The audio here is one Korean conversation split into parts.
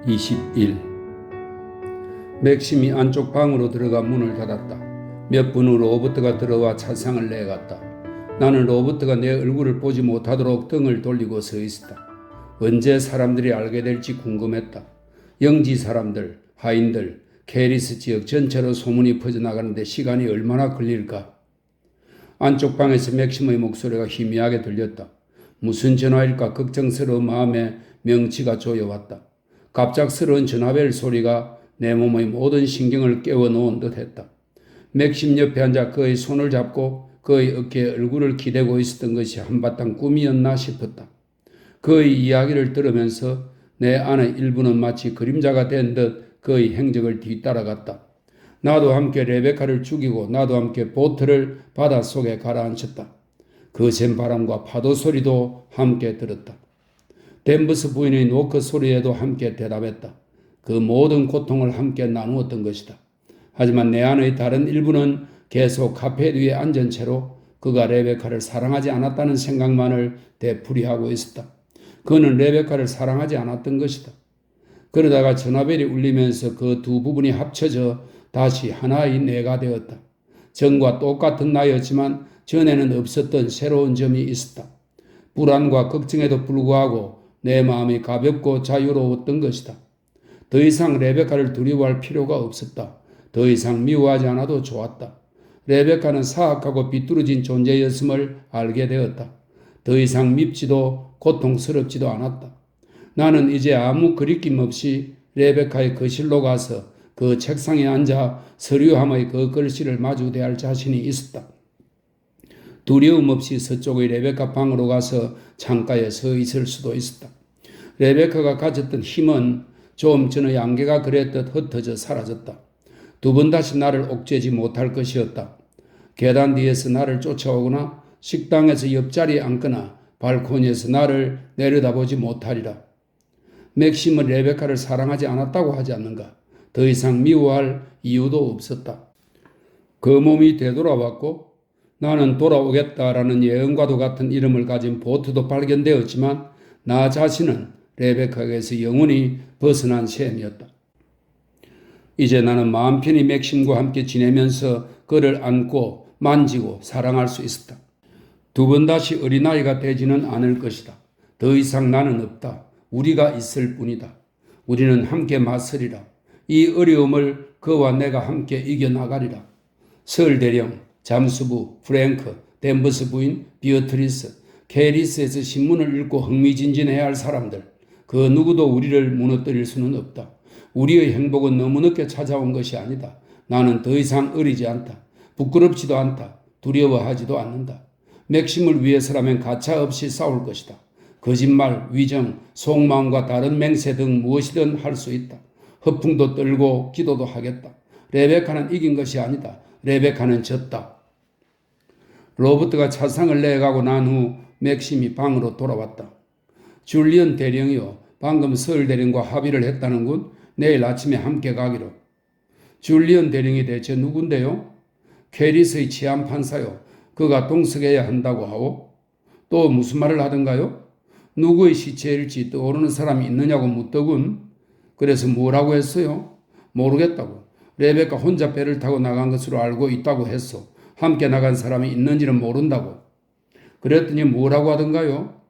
21. 맥심이 안쪽 방으로 들어가 문을 닫았다. 몇 분 후 로버트가 들어와 차상을 내갔다. 나는 로버트가 내 얼굴을 보지 못하도록 등을 돌리고 서 있었다. 언제 사람들이 알게 될지 궁금했다. 영지 사람들, 하인들, 캐리스 지역 전체로 소문이 퍼져나가는데 시간이 얼마나 걸릴까? 안쪽 방에서 맥심의 목소리가 희미하게 들렸다. 무슨 전화일까 걱정스러운 마음에 명치가 조여왔다. 갑작스러운 전화벨 소리가 내 몸의 모든 신경을 깨워놓은 듯했다. 맥심 옆에 앉아 그의 손을 잡고 그의 어깨에 얼굴을 기대고 있었던 것이 한바탕 꿈이었나 싶었다. 그의 이야기를 들으면서 내 안의 일부는 마치 그림자가 된 듯 그의 행적을 뒤따라갔다. 나도 함께 레베카를 죽이고 나도 함께 보트를 바닷속에 가라앉혔다. 거센 바람과 파도 소리도 함께 들었다. 댄버스 부인의 노크 소리에도 함께 대답했다. 그 모든 고통을 함께 나누었던 것이다. 하지만 내 안의 다른 일부는 계속 카페 뒤에 앉은 채로 그가 레베카를 사랑하지 않았다는 생각만을 되풀이하고 있었다. 그는 레베카를 사랑하지 않았던 것이다. 그러다가 전화벨이 울리면서 그 두 부분이 합쳐져 다시 하나의 내가 되었다. 전과 똑같은 나였지만 전에는 없었던 새로운 점이 있었다. 불안과 걱정에도 불구하고 내 마음이 가볍고 자유로웠던 것이다. 더 이상 레베카를 두려워할 필요가 없었다. 더 이상 미워하지 않아도 좋았다. 레베카는 사악하고 비뚤어진 존재였음을 알게 되었다. 더 이상 밉지도 고통스럽지도 않았다. 나는 이제 아무 거리낌 없이 레베카의 거실로 가서 그 책상에 앉아 서류함의 그 글씨를 마주 대할 자신이 있었다. 두려움 없이 서쪽의 레베카 방으로 가서 창가에 서 있을 수도 있었다. 레베카가 가졌던 힘은 좀 전의 안개가 그랬듯 흩어져 사라졌다. 두 번 다시 나를 옥죄지 못할 것이었다. 계단 뒤에서 나를 쫓아오거나 식당에서 옆자리에 앉거나 발코니에서 나를 내려다보지 못하리라. 맥심은 레베카를 사랑하지 않았다고 하지 않는가? 더 이상 미워할 이유도 없었다. 그 몸이 되돌아왔고 나는 돌아오겠다라는 예언과도 같은 이름을 가진 보트도 발견되었지만 나 자신은 레베카에게서 영원히 벗어난 셈이었다. 이제 나는 마음 편히 맥심과 함께 지내면서 그를 안고 만지고 사랑할 수 있었다. 두 번 다시 어린아이가 되지는 않을 것이다. 더 이상 나는 없다. 우리가 있을 뿐이다. 우리는 함께 맞서리라. 이 어려움을 그와 내가 함께 이겨나가리라. 서울 대령, 잠수부, 프랭크, 댄버스 부인, 비어트리스, 캐리스에서 신문을 읽고 흥미진진해야 할 사람들, 그 누구도 우리를 무너뜨릴 수는 없다. 우리의 행복은 너무 늦게 찾아온 것이 아니다. 나는 더 이상 어리지 않다. 부끄럽지도 않다. 두려워하지도 않는다. 맥심을 위해서라면 가차없이 싸울 것이다. 거짓말, 위정, 속마음과 다른 맹세 등 무엇이든 할 수 있다. 허풍도 떨고 기도도 하겠다. 레베카는 이긴 것이 아니다. 레베카는 졌다. 로버트가 차상을 내가고 난 후 맥심이 방으로 돌아왔다. 줄리언 대령이요. 방금 서울 대령과 합의를 했다는군. 내일 아침에 함께 가기로. 줄리언 대령이 대체 누군데요? 캐리스의 치안 판사요. 그가 동석해야 한다고 하오? 또 무슨 말을 하던가요? 누구의 시체일지 떠오르는 사람이 있느냐고 묻더군. 그래서 뭐라고 했어요? 모르겠다고. 레베카 혼자 배를 타고 나간 것으로 알고 있다고 했어. 함께 나간 사람이 있는지는 모른다고. 그랬더니 뭐라고 하던가요?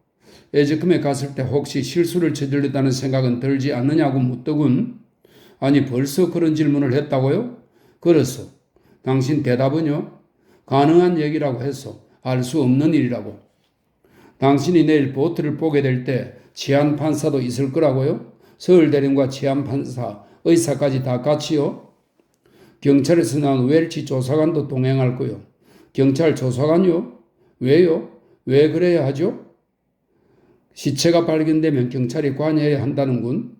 에즈컴에 갔을 때 혹시 실수를 저질렀다는 생각은 들지 않느냐고 묻더군. 아니 벌써 그런 질문을 했다고요? 그랬어. 당신 대답은요? 가능한 얘기라고 했어. 알 수 없는 일이라고. 당신이 내일 보트를 보게 될 때 치안 판사도 있을 거라고요? 서울 대령과 치안 판사, 의사까지 다 같이요? 경찰에서 나온 웰치 조사관도 동행할 거요. 경찰 조사관요? 왜요? 왜 그래야 하죠? 시체가 발견되면 경찰이 관여해야 한다는군.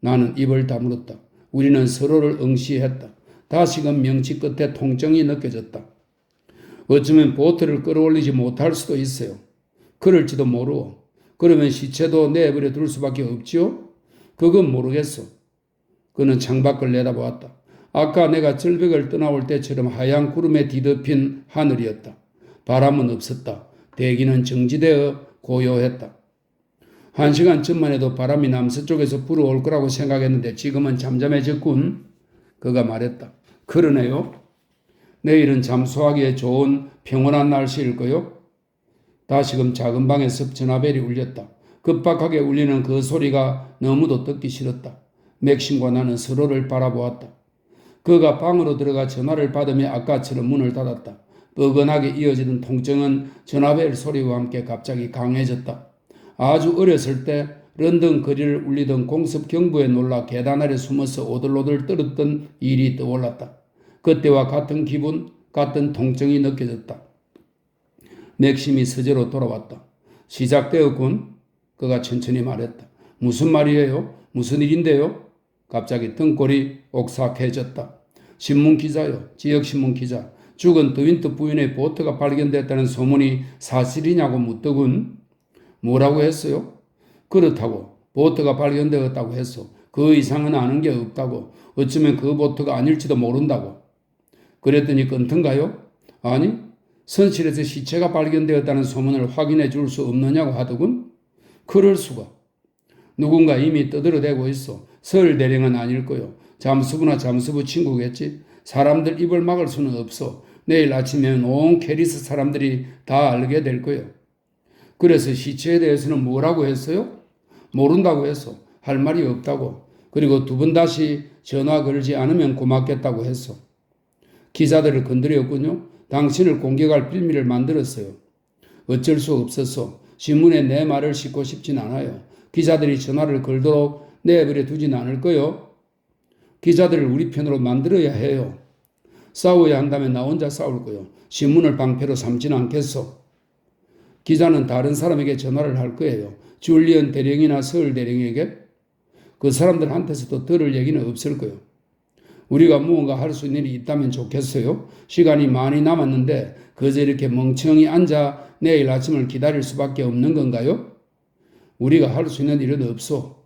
나는 입을 다물었다. 우리는 서로를 응시했다. 다시금 명치 끝에 통증이 느껴졌다. 어쩌면 보트를 끌어올리지 못할 수도 있어요. 그럴지도 모르오. 그러면 시체도 내버려 둘 수밖에 없지요? 그건 모르겠어. 그는 창밖을 내다보았다. 아까 내가 절벽을 떠나올 때처럼 하얀 구름에 뒤덮인 하늘이었다. 바람은 없었다. 대기는 정지되어 고요했다. 1시간 전만 해도 바람이 남서쪽에서 불어올 거라고 생각했는데 지금은 잠잠해졌군. 그가 말했다. 그러네요. 내일은 잠수하기에 좋은 평온한 날씨일 거요. 다시금 작은 방에서 전화벨이 울렸다. 급박하게 울리는 그 소리가 너무도 듣기 싫었다. 맥심과 나는 서로를 바라보았다. 그가 방으로 들어가 전화를 받으며 아까처럼 문을 닫았다. 뻐근하게 이어지던 통증은 전화벨 소리와 함께 갑자기 강해졌다. 아주 어렸을 때 런던 거리를 울리던 공습 경보에 놀라 계단 아래 숨어서 오들오들 떨었던 일이 떠올랐다. 그때와 같은 기분, 같은 통증이 느껴졌다. 맥심이 서재로 돌아왔다. 시작되었군. 그가 천천히 말했다. 무슨 말이에요? 무슨 일인데요? 갑자기 등골이 옥삭해졌다. 신문기자요. 지역신문 기자. 죽은 드윈트 부인의 보트가 발견됐다는 소문이 사실이냐고 묻더군. 뭐라고 했어요? 그렇다고. 보트가 발견되었다고 했어. 그 이상은 아는 게 없다고. 어쩌면 그 보트가 아닐지도 모른다고. 그랬더니 끊던가요? 아니, 선실에서 시체가 발견되었다는 소문을 확인해 줄 수 없느냐고 하더군. 그럴 수가. 누군가 이미 떠들어대고 있어. 설 대령은 아닐 거요. 잠수부나 잠수부 친구겠지. 사람들 입을 막을 수는 없어. 내일 아침에는 온 캐리스 사람들이 다 알게 될 거요. 그래서 시체에 대해서는 뭐라고 했어요? 모른다고 했어. 할 말이 없다고. 그리고 두 번 다시 전화 걸지 않으면 고맙겠다고 했어. 기자들을 건드렸군요. 당신을 공격할 빌미를 만들었어요. 어쩔 수 없었어. 신문에 내 말을 싣고 싶진 않아요. 기자들이 전화를 걸도록 내버려 두진 않을 거요. 기자들을 우리 편으로 만들어야 해요. 싸워야 한다면 나 혼자 싸울 거요. 신문을 방패로 삼지는 않겠어. 기자는 다른 사람에게 전화를 할 거예요. 줄리언 대령이나 서울 대령에게. 그 사람들한테서도 들을 얘기는 없을 거요. 우리가 무언가 할 수 있는 일이 있다면 좋겠어요. 시간이 많이 남았는데 그저 이렇게 멍청히 앉아 내일 아침을 기다릴 수밖에 없는 건가요? 우리가 할 수 있는 일은 없어.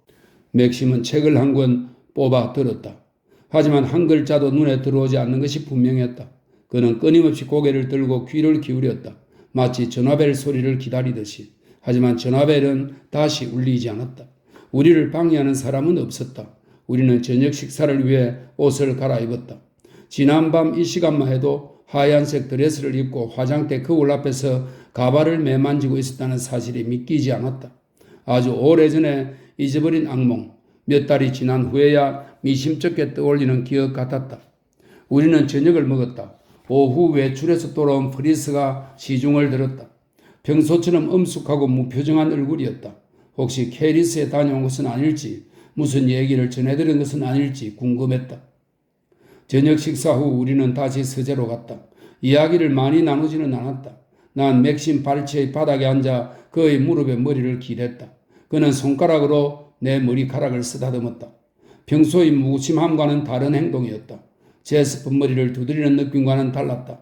맥심은 책을 한 권 뽑아 들었다. 하지만 한 글자도 눈에 들어오지 않는 것이 분명했다. 그는 끊임없이 고개를 들고 귀를 기울였다. 마치 전화벨 소리를 기다리듯이. 하지만 전화벨은 다시 울리지 않았다. 우리를 방해하는 사람은 없었다. 우리는 저녁 식사를 위해 옷을 갈아입었다. 지난밤 이 시간만 해도 하얀색 드레스를 입고 화장대 거울 앞에서 가발을 매만지고 있었다는 사실이 믿기지 않았다. 아주 오래전에 잊어버린 악몽, 몇 달이 지난 후에야 미심쩍게 떠올리는 기억 같았다. 우리는 저녁을 먹었다. 오후 외출해서 돌아온 프리스가 시중을 들었다. 평소처럼 엄숙하고 무표정한 얼굴이었다. 혹시 캐리스에 다녀온 것은 아닐지, 무슨 얘기를 전해들은 것은 아닐지 궁금했다. 저녁 식사 후 우리는 다시 서재로 갔다. 이야기를 많이 나누지는 않았다. 난 맥심 발치의 바닥에 앉아 그의 무릎에 머리를 기댔다. 그는 손가락으로 내 머리카락을 쓰다듬었다. 평소의 무심함과는 다른 행동이었다. 제스프 머리를 두드리는 느낌과는 달랐다.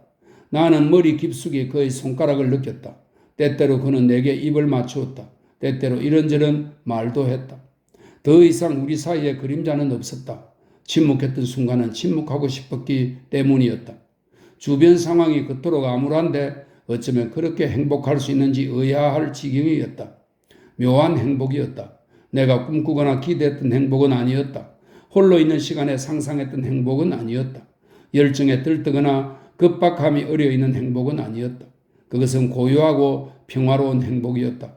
나는 머리 깊숙이 그의 손가락을 느꼈다. 때때로 그는 내게 입을 맞추었다. 때때로 이런저런 말도 했다. 더 이상 우리 사이에 그림자는 없었다. 침묵했던 순간은 침묵하고 싶었기 때문이었다. 주변 상황이 그토록 암울한데 어쩌면 그렇게 행복할 수 있는지 의아할 지경이었다. 묘한 행복이었다. 내가 꿈꾸거나 기대했던 행복은 아니었다. 홀로 있는 시간에 상상했던 행복은 아니었다. 열정에 들뜨거나 급박함이 어려있는 행복은 아니었다. 그것은 고요하고 평화로운 행복이었다.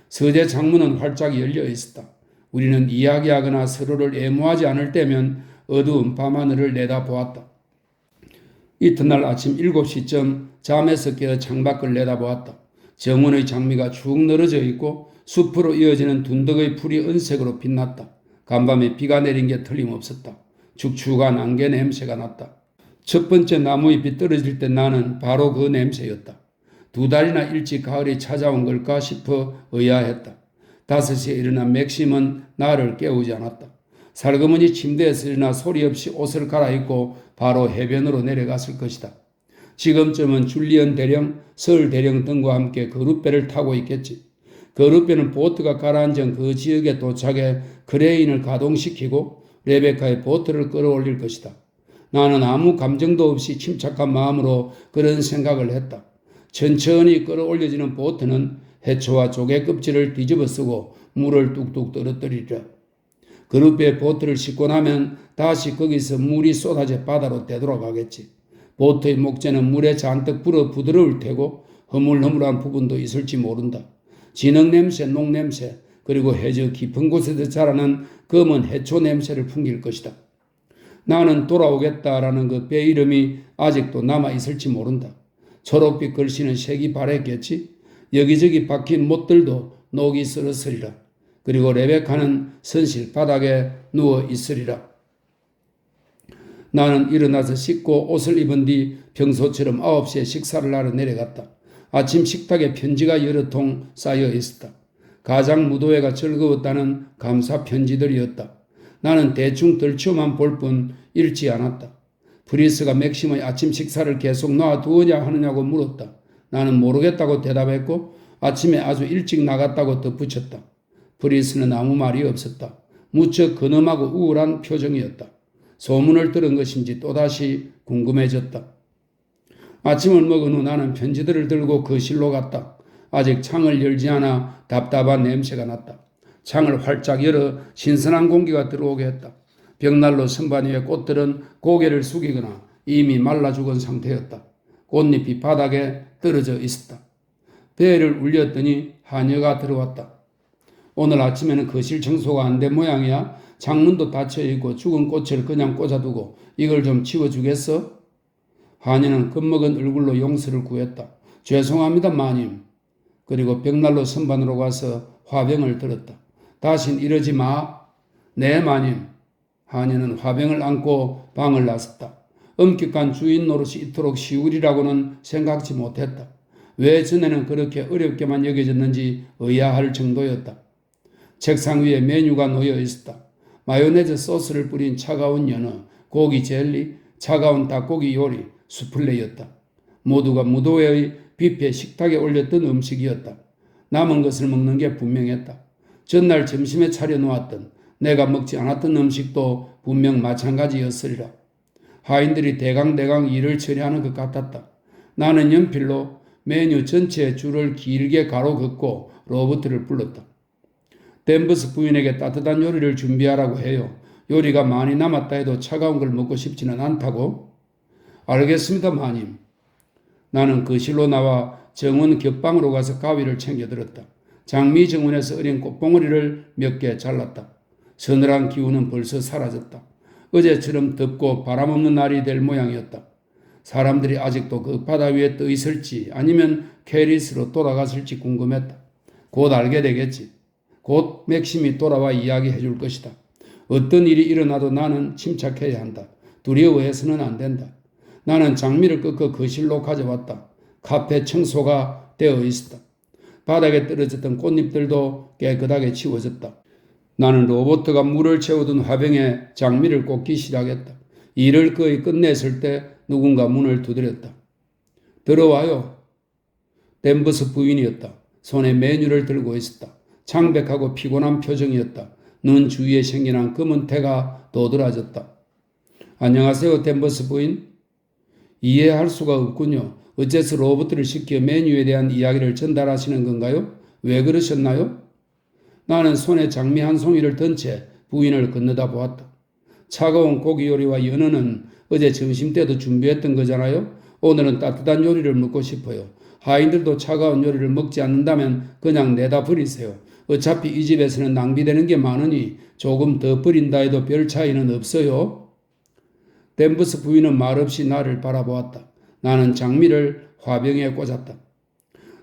서재 창문은 활짝 열려 있었다. 우리는 이야기하거나 서로를 애무하지 않을 때면 어두운 밤하늘을 내다보았다. 이튿날 아침 7시쯤 잠에서 깨어 창밖을 내다보았다. 정원의 장미가 쭉 늘어져 있고 숲으로 이어지는 둔덕의 풀이 은색으로 빛났다. 간밤에 비가 내린 게 틀림없었다. 축축한 안개 냄새가 났다. 첫 번째 나무잎이 떨어질 때 나는 바로 그 냄새였다. 2달이나 일찍 가을이 찾아온 걸까 싶어 의아했다. 5시에 일어난 맥심은 나를 깨우지 않았다. 살그머니 침대에서 일어나 소리 없이 옷을 갈아입고 바로 해변으로 내려갔을 것이다. 지금쯤은 줄리언 대령, 서울 대령 등과 함께 거룻배를 타고 있겠지. 거룻배는 보트가 가라앉은 그 지역에 도착해 크레인을 가동시키고 레베카의 보트를 끌어올릴 것이다. 나는 아무 감정도 없이 침착한 마음으로 그런 생각을 했다. 천천히 끌어올려지는 보트는 해초와 조개 껍질을 뒤집어 쓰고 물을 뚝뚝 떨어뜨리리라. 그룹에 보트를 싣고 나면 다시 거기서 물이 쏟아져 바다로 되돌아가겠지. 보트의 목재는 물에 잔뜩 불어 부드러울 테고 허물허물한 부분도 있을지 모른다. 진흙 냄새, 녹 냄새, 그리고 해저 깊은 곳에서 자라는 검은 해초 냄새를 풍길 것이다. 나는 돌아오겠다라는 그 배 이름이 아직도 남아있을지 모른다. 초록빛 글씨는 색이 바랬겠지. 여기저기 박힌 못들도 녹이 쓰러스리라. 그리고 레베카는 선실 바닥에 누워 있으리라. 나는 일어나서 씻고 옷을 입은 뒤 평소처럼 9시에 식사를 하러 내려갔다. 아침 식탁에 편지가 여러 통 쌓여 있었다. 가장 무도회가 즐거웠다는 감사 편지들이었다. 나는 대충 덜치어만 볼 뿐 읽지 않았다. 프리스가 맥심의 아침 식사를 계속 놔두어야 하느냐고 물었다. 나는 모르겠다고 대답했고 아침에 아주 일찍 나갔다고 덧붙였다. 프리스는 아무 말이 없었다. 무척 근엄하고 우울한 표정이었다. 소문을 들은 것인지 또다시 궁금해졌다. 아침을 먹은 후 나는 편지들을 들고 거실로 갔다. 아직 창을 열지 않아 답답한 냄새가 났다. 창을 활짝 열어 신선한 공기가 들어오게 했다. 벽난로 선반 위의 꽃들은 고개를 숙이거나 이미 말라 죽은 상태였다. 꽃잎이 바닥에 떨어져 있었다. 배를 울렸더니 하녀가 들어왔다. 오늘 아침에는 거실 청소가 안 된 모양이야. 창문도 닫혀있고 죽은 꽃을 그냥 꽂아두고 이걸 좀 치워주겠어? 하녀는 겁먹은 얼굴로 용서를 구했다. 죄송합니다 마님. 그리고 벽난로 선반으로 가서 화병을 들었다. 다신 이러지 마. 네 마님. 하녀는 화병을 안고 방을 나섰다. 엄격한 주인 노릇이 이토록 쉬우리라고는 생각지 못했다. 왜 전에는 그렇게 어렵게만 여겨졌는지 의아할 정도였다. 책상 위에 메뉴가 놓여 있었다. 마요네즈 소스를 뿌린 차가운 연어, 고기 젤리, 차가운 닭고기 요리, 수플레였다. 모두가 무도회의 뷔페 식탁에 올렸던 음식이었다. 남은 것을 먹는 게 분명했다. 전날 점심에 차려놓았던 내가 먹지 않았던 음식도 분명 마찬가지였으리라. 하인들이 대강대강 일을 처리하는 것 같았다. 나는 연필로 메뉴 전체의 줄을 길게 가로 긋고 로버트를 불렀다. 댄버스 부인에게 따뜻한 요리를 준비하라고 해요. 요리가 많이 남았다 해도 차가운 걸 먹고 싶지는 않다고? 알겠습니다, 마님. 나는 거실로 나와 정원 곁방으로 가서 가위를 챙겨들었다. 장미 정원에서 어린 꽃봉오리를 몇 개 잘랐다. 서늘한 기운은 벌써 사라졌다. 어제처럼 덥고 바람 없는 날이 될 모양이었다. 사람들이 아직도 그 바다 위에 떠 있을지 아니면 캐리스로 돌아갔을지 궁금했다. 곧 알게 되겠지. 곧 맥심이 돌아와 이야기해 줄 것이다. 어떤 일이 일어나도 나는 침착해야 한다. 두려워해서는 안 된다. 나는 장미를 꺾어 거실로 가져왔다. 카페 청소가 되어 있었다. 바닥에 떨어졌던 꽃잎들도 깨끗하게 치워졌다. 나는 로버트가 물을 채우던 화병에 장미를 꽂기 시작했다. 일을 거의 끝냈을 때 누군가 문을 두드렸다. 들어와요. 댄버스 부인이었다. 손에 메뉴를 들고 있었다. 창백하고 피곤한 표정이었다. 눈 주위에 생긴 한 검은 태가 도드라졌다. 안녕하세요, 댄버스 부인. 이해할 수가 없군요. 어째서 로버트를 시켜 메뉴에 대한 이야기를 전달하시는 건가요? 왜 그러셨나요? 나는 손에 장미 한 송이를 든 채 부인을 건너다 보았다. 차가운 고기 요리와 연어는 어제 점심때도 준비했던 거잖아요. 오늘은 따뜻한 요리를 먹고 싶어요. 하인들도 차가운 요리를 먹지 않는다면 그냥 내다 버리세요. 어차피 이 집에서는 낭비되는 게 많으니 조금 더 버린다 해도 별 차이는 없어요. 댄버스 부인은 말없이 나를 바라보았다. 나는 장미를 화병에 꽂았다.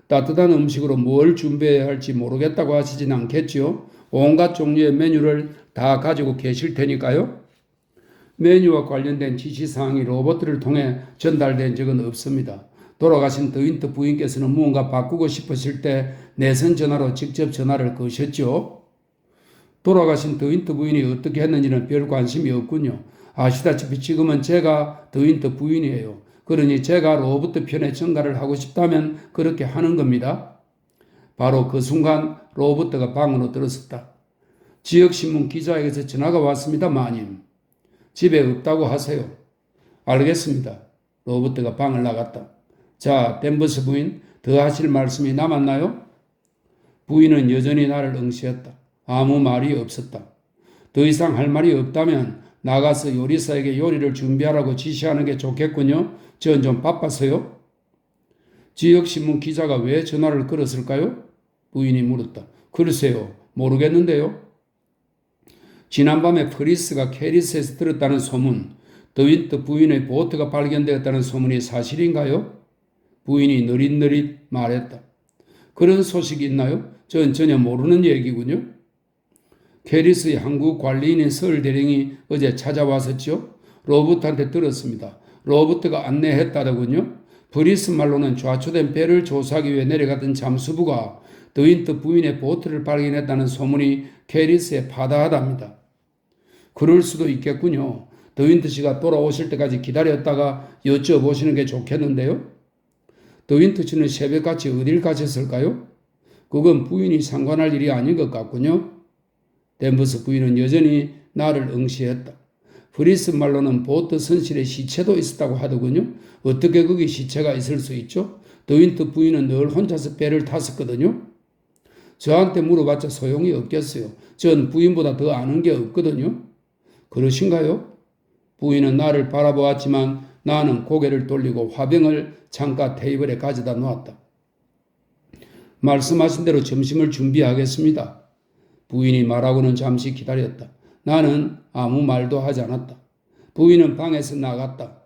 따뜻한 음식으로 뭘 준비해야 할지 모르겠다고 하시진 않겠지요? 온갖 종류의 메뉴를 다 가지고 계실 테니까요. 메뉴와 관련된 지시사항이 로버트를 통해 전달된 적은 없습니다. 돌아가신 더윈터 부인께서는 무언가 바꾸고 싶으실 때 내선 전화로 직접 전화를 거셨죠. 돌아가신 더윈터 부인이 어떻게 했는지는 별 관심이 없군요. 아시다시피 지금은 제가 더윈터 부인이에요. 그러니 제가 로버트 편에 전가를 하고 싶다면 그렇게 하는 겁니다. 바로 그 순간 로버트가 방으로 들어섰다. 지역신문 기자에게서 전화가 왔습니다, 마님. 집에 없다고 하세요. 알겠습니다. 로버트가 방을 나갔다. 자, 댄버스 부인, 더 하실 말씀이 남았나요? 부인은 여전히 나를 응시했다. 아무 말이 없었다. 더 이상 할 말이 없다면 나가서 요리사에게 요리를 준비하라고 지시하는 게 좋겠군요. 전 좀 바빠서요. 지역신문 기자가 왜 전화를 걸었을까요? 부인이 물었다. 글쎄요, 모르겠는데요. 지난밤에 프리스가 캐리스에서 들었다는 소문, 더윈트 부인의 보트가 발견되었다는 소문이 사실인가요? 부인이 느릿느릿 말했다. 그런 소식이 있나요? 전 전혀 모르는 얘기군요. 캐리스의 한국 관리인인 서울 대령이 어제 찾아왔었죠. 로버트한테 들었습니다. 로버트가 안내했다더군요. 브리스 말로는 좌초된 배를 조사하기 위해 내려갔던 잠수부가 더윈트 부인의 보트를 발견했다는 소문이 캐리스에 파다하답니다. 그럴 수도 있겠군요. 더윈트 씨가 돌아오실 때까지 기다렸다가 여쭤보시는 게 좋겠는데요. 더윈트 씨는 새벽같이 어딜 가셨을까요? 그건 부인이 상관할 일이 아닌 것 같군요. 댄버스 부인은 여전히 나를 응시했다. 브리스 말로는 보트 선실에 시체도 있었다고 하더군요. 어떻게 거기 시체가 있을 수 있죠? 더윈트 부인은 늘 혼자서 배를 탔었거든요. 저한테 물어봤자 소용이 없겠어요. 전 부인보다 더 아는 게 없거든요. 그러신가요? 부인은 나를 바라보았지만 나는 고개를 돌리고 화병을 창가 테이블에 가져다 놓았다. 말씀하신 대로 점심을 준비하겠습니다. 부인이 말하고는 잠시 기다렸다. 나는 아무 말도 하지 않았다. 부인은 방에서 나갔다.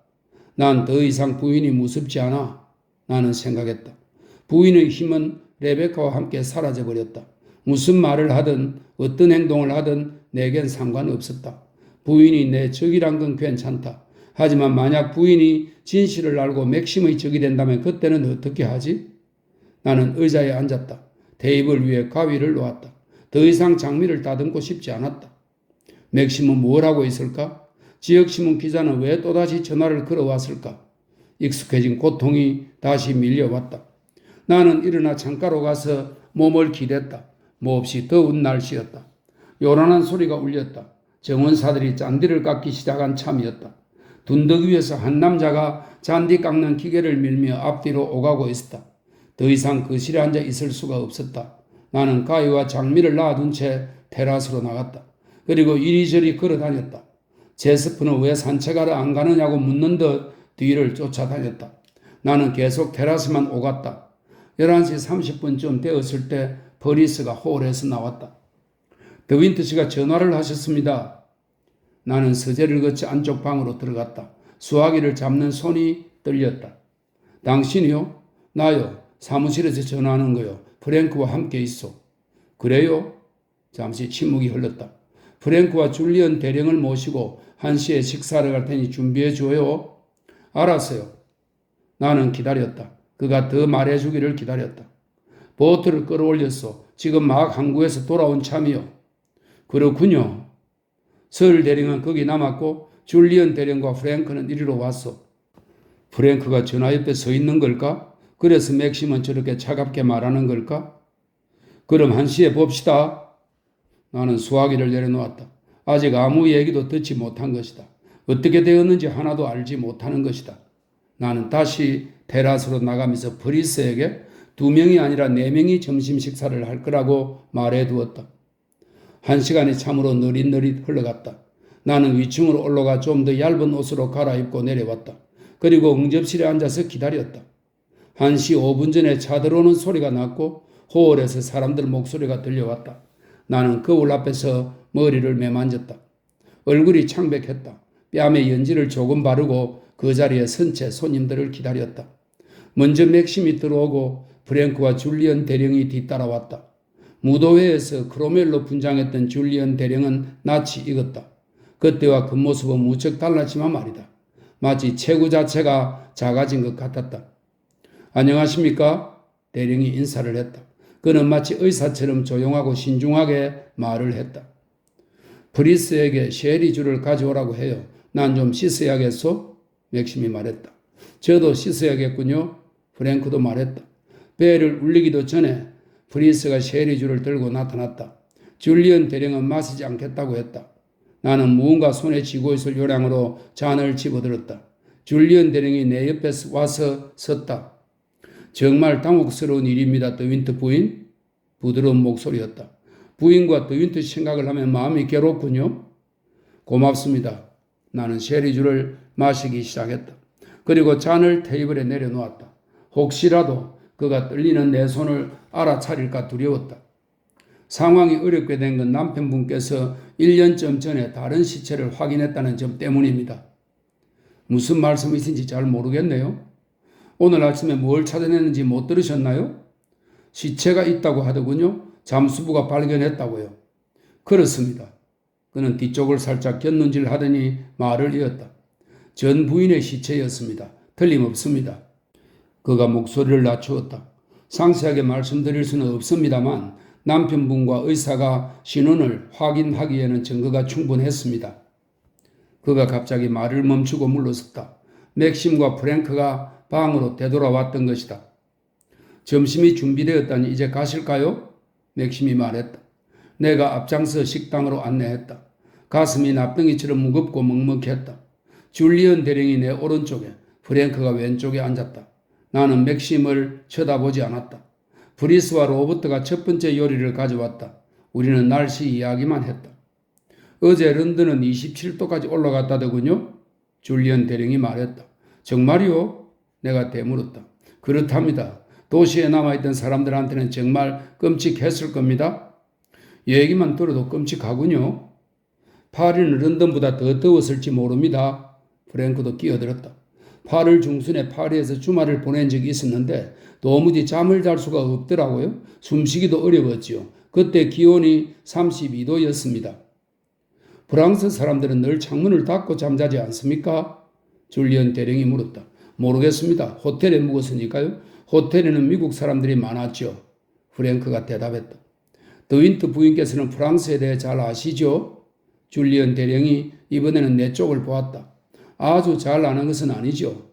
난 더 이상 부인이 무섭지 않아. 나는 생각했다. 부인의 힘은 레베카와 함께 사라져버렸다. 무슨 말을 하든 어떤 행동을 하든 내겐 상관없었다. 부인이 내 적이란 건 괜찮다. 하지만 만약 부인이 진실을 알고 맥심의 적이 된다면 그때는 어떻게 하지? 나는 의자에 앉았다. 테이블 위에 가위를 놓았다. 더 이상 장미를 다듬고 싶지 않았다. 맥심은 뭘 하고 있을까? 지역신문 기자는 왜 또다시 전화를 걸어왔을까? 익숙해진 고통이 다시 밀려왔다. 나는 일어나 창가로 가서 몸을 기댔다. 몹시 더운 날씨였다. 요란한 소리가 울렸다. 정원사들이 잔디를 깎기 시작한 참이었다. 둔덕 위에서 한 남자가 잔디 깎는 기계를 밀며 앞뒤로 오가고 있었다. 더 이상 거실에 앉아 있을 수가 없었다. 나는 가위와 장미를 놔둔 채 테라스로 나갔다. 그리고 이리저리 걸어다녔다. 제스프는 왜 산책하러 안 가느냐고 묻는 듯 뒤를 쫓아다녔다. 나는 계속 테라스만 오갔다. 11시 30분쯤 되었을 때 버리스가 홀에서 나왔다. 더윈트 씨가 전화를 하셨습니다. 나는 서재를 거쳐 안쪽 방으로 들어갔다. 수화기를 잡는 손이 떨렸다. 당신이요? 나요. 사무실에서 전화하는 거요. 프랭크와 함께 있어. 그래요? 잠시 침묵이 흘렀다. 프랭크와 줄리언 대령을 모시고 1시에 식사를 갈 테니 준비해 줘요. 알았어요. 나는 기다렸다. 그가 더 말해주기를 기다렸다. 보트를 끌어올렸어. 지금 막 항구에서 돌아온 참이요. 그렇군요. 설 대령은 거기 남았고 줄리언 대령과 프랭크는 이리로 왔어. 프랭크가 전화 옆에 서 있는 걸까? 그래서 맥심은 저렇게 차갑게 말하는 걸까? 그럼 1시에 봅시다. 나는 수화기를 내려놓았다. 아직 아무 얘기도 듣지 못한 것이다. 어떻게 되었는지 하나도 알지 못하는 것이다. 나는 다시 테라스로 나가면서 브리스에게 2명이 아니라 4명이 점심 식사를 할 거라고 말해두었다. 1시간이 참으로 느릿느릿 흘러갔다. 나는 위층으로 올라가 좀 더 얇은 옷으로 갈아입고 내려왔다. 그리고 응접실에 앉아서 기다렸다. 1시 5분 전에 차 들어오는 소리가 났고 호월에서 사람들 목소리가 들려왔다. 나는 거울 앞에서 머리를 매만졌다. 얼굴이 창백했다. 뺨에 연지를 조금 바르고 그 자리에 선 채 손님들을 기다렸다. 먼저 맥심이 들어오고 프랭크와 줄리언 대령이 뒤따라왔다. 무도회에서 크로멜로 분장했던 줄리언 대령은 낯이 익었다. 그때와 겉모습은 무척 달랐지만 말이다. 마치 체구 자체가 작아진 것 같았다. 안녕하십니까? 대령이 인사를 했다. 그는 마치 의사처럼 조용하고 신중하게 말을 했다. 브리스에게 쉐리주를 가져오라고 해요. 난 좀 씻어야겠소? 맥심이 말했다. 저도 씻어야겠군요. 프랭크도 말했다. 배를 울리기도 전에 브리스가 쉐리주를 들고 나타났다. 줄리언 대령은 마시지 않겠다고 했다. 나는 무언가 손에 쥐고 있을 요량으로 잔을 집어들었다. 줄리언 대령이 내 옆에 와서 섰다. 정말 당혹스러운 일입니다. 더윈트 부인? 부드러운 목소리였다. 부인과 더윈트 생각을 하면 마음이 괴롭군요. 고맙습니다. 나는 쉐리주를 마시기 시작했다. 그리고 잔을 테이블에 내려놓았다. 혹시라도 그가 떨리는 내 손을 알아차릴까 두려웠다. 상황이 어렵게 된 건 남편분께서 1년쯤 전에 다른 시체를 확인했다는 점 때문입니다. 무슨 말씀이신지 잘 모르겠네요. 오늘 아침에 뭘 찾아냈는지 못 들으셨나요? 시체가 있다고 하더군요. 잠수부가 발견했다고요. 그렇습니다. 그는 뒤쪽을 살짝 곁눈질 하더니 말을 이었다. 전 부인의 시체였습니다. 틀림없습니다. 그가 목소리를 낮추었다. 상세하게 말씀드릴 수는 없습니다만 남편분과 의사가 신원을 확인하기에는 증거가 충분했습니다. 그가 갑자기 말을 멈추고 물러섰다. 맥심과 프랭크가 방으로 되돌아왔던 것이다. 점심이 준비되었다니 이제 가실까요? 맥심이 말했다. 내가 앞장서 식당으로 안내했다. 가슴이 납덩이처럼 무겁고 먹먹했다. 줄리언 대령이 내 오른쪽에, 프랭크가 왼쪽에 앉았다. 나는 맥심을 쳐다보지 않았다. 브리스와 로버트가 첫 번째 요리를 가져왔다. 우리는 날씨 이야기만 했다. 어제 런던은 27도까지 올라갔다더군요. 줄리언 대령이 말했다. 정말이요? 내가 되물었다. 그렇답니다. 도시에 남아있던 사람들한테는 정말 끔찍했을 겁니다. 얘기만 들어도 끔찍하군요. 파리는 런던보다 더 더웠을지 모릅니다. 프랭크도 끼어들었다. 8월 중순에 파리에서 주말을 보낸 적이 있었는데 도무지 잠을 잘 수가 없더라고요. 숨쉬기도 어려웠지요. 그때 기온이 32도였습니다. 프랑스 사람들은 늘 창문을 닫고 잠자지 않습니까? 줄리언 대령이 물었다. 모르겠습니다. 호텔에 묵었으니까요. 호텔에는 미국 사람들이 많았죠. 프랭크가 대답했다. 더윈트 부인께서는 프랑스에 대해 잘 아시죠? 줄리언 대령이 이번에는 내 쪽을 보았다. 아주 잘 아는 것은 아니죠.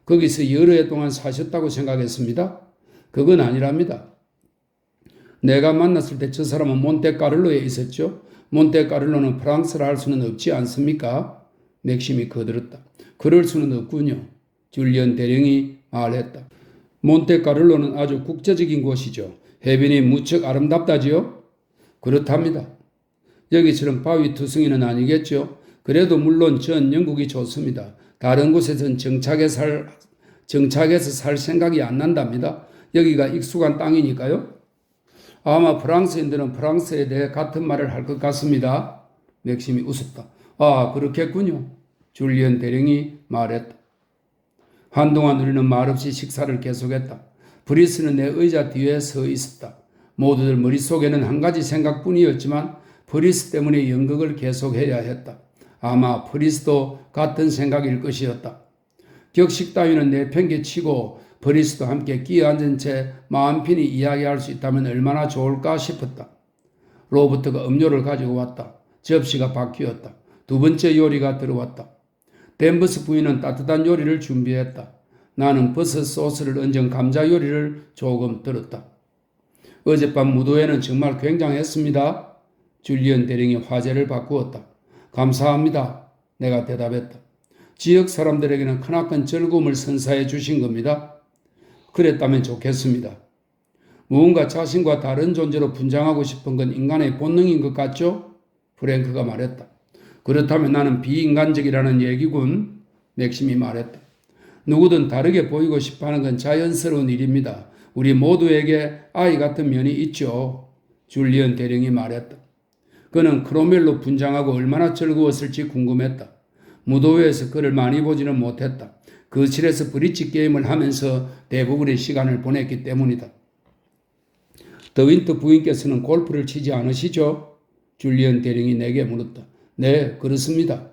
거기서 여러 해 동안 사셨다고 생각했습니다. 그건 아니랍니다. 내가 만났을 때 저 사람은 몬테카를로에 있었죠. 몬테카를로는 프랑스라 할 수는 없지 않습니까? 맥심이 거들었다. 그럴 수는 없군요. 줄리언 대령이 말했다. 몬테카를로는 아주 국제적인 곳이죠. 해변이 무척 아름답다지요? 그렇답니다. 여기처럼 바위 투성이는 아니겠죠. 그래도 물론 전 영국이 좋습니다. 다른 곳에선 정착해서 살 생각이 안 난답니다. 여기가 익숙한 땅이니까요. 아마 프랑스인들은 프랑스에 대해 같은 말을 할 것 같습니다. 맥심이 웃었다. 아, 그렇겠군요. 줄리언 대령이 말했다. 한동안 우리는 말없이 식사를 계속했다. 브리스는 내 의자 뒤에 서 있었다. 모두들 머릿속에는 한 가지 생각뿐이었지만 브리스 때문에 연극을 계속해야 했다. 아마 브리스도 같은 생각일 것이었다. 격식 따위는 내팽개치고 브리스도 함께 끼어앉은 채 마음 편히 이야기할 수 있다면 얼마나 좋을까 싶었다. 로버트가 음료를 가지고 왔다. 접시가 바뀌었다. 두 번째 요리가 들어왔다. 댄버스 부인은 따뜻한 요리를 준비했다. 나는 버섯 소스를 얹은 감자 요리를 조금 들었다. 어젯밤 무도회는 정말 굉장했습니다. 줄리언 대령이 화제를 바꾸었다. 감사합니다. 내가 대답했다. 지역 사람들에게는 크나큰 즐거움을 선사해 주신 겁니다. 그랬다면 좋겠습니다. 무언가 자신과 다른 존재로 분장하고 싶은 건 인간의 본능인 것 같죠? 프랭크가 말했다. 그렇다면 나는 비인간적이라는 얘기군. 맥심이 말했다. 누구든 다르게 보이고 싶어하는 건 자연스러운 일입니다. 우리 모두에게 아이 같은 면이 있죠. 줄리언 대령이 말했다. 그는 크로멜로 분장하고 얼마나 즐거웠을지 궁금했다. 무도회에서 그를 많이 보지는 못했다. 거실에서 브릿지 게임을 하면서 대부분의 시간을 보냈기 때문이다. 더윈트 부인께서는 골프를 치지 않으시죠? 줄리언 대령이 내게 물었다. 네, 그렇습니다.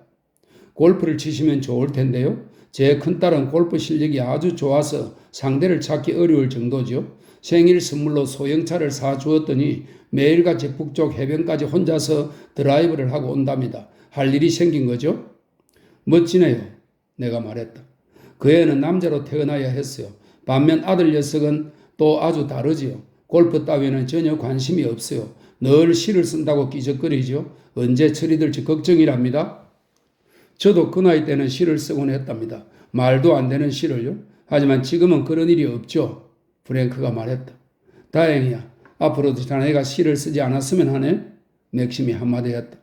골프를 치시면 좋을 텐데요. 제 큰딸은 골프 실력이 아주 좋아서 상대를 찾기 어려울 정도죠. 생일 선물로 소형차를 사주었더니 매일같이 북쪽 해변까지 혼자서 드라이브를 하고 온답니다. 할 일이 생긴 거죠? 멋지네요. 내가 말했다. 그 애는 남자로 태어나야 했어요. 반면 아들 녀석은 또 아주 다르지요. 골프 따위에는 전혀 관심이 없어요. 늘 시를 쓴다고 끼적거리죠. 언제 처리될지 걱정이랍니다. 저도 그 나이 때는 시를 쓰곤 했답니다. 말도 안 되는 시를요. 하지만 지금은 그런 일이 없죠. 프랭크가 말했다. 다행이야. 앞으로도 자네가 시를 쓰지 않았으면 하네. 맥심이 한마디 했다.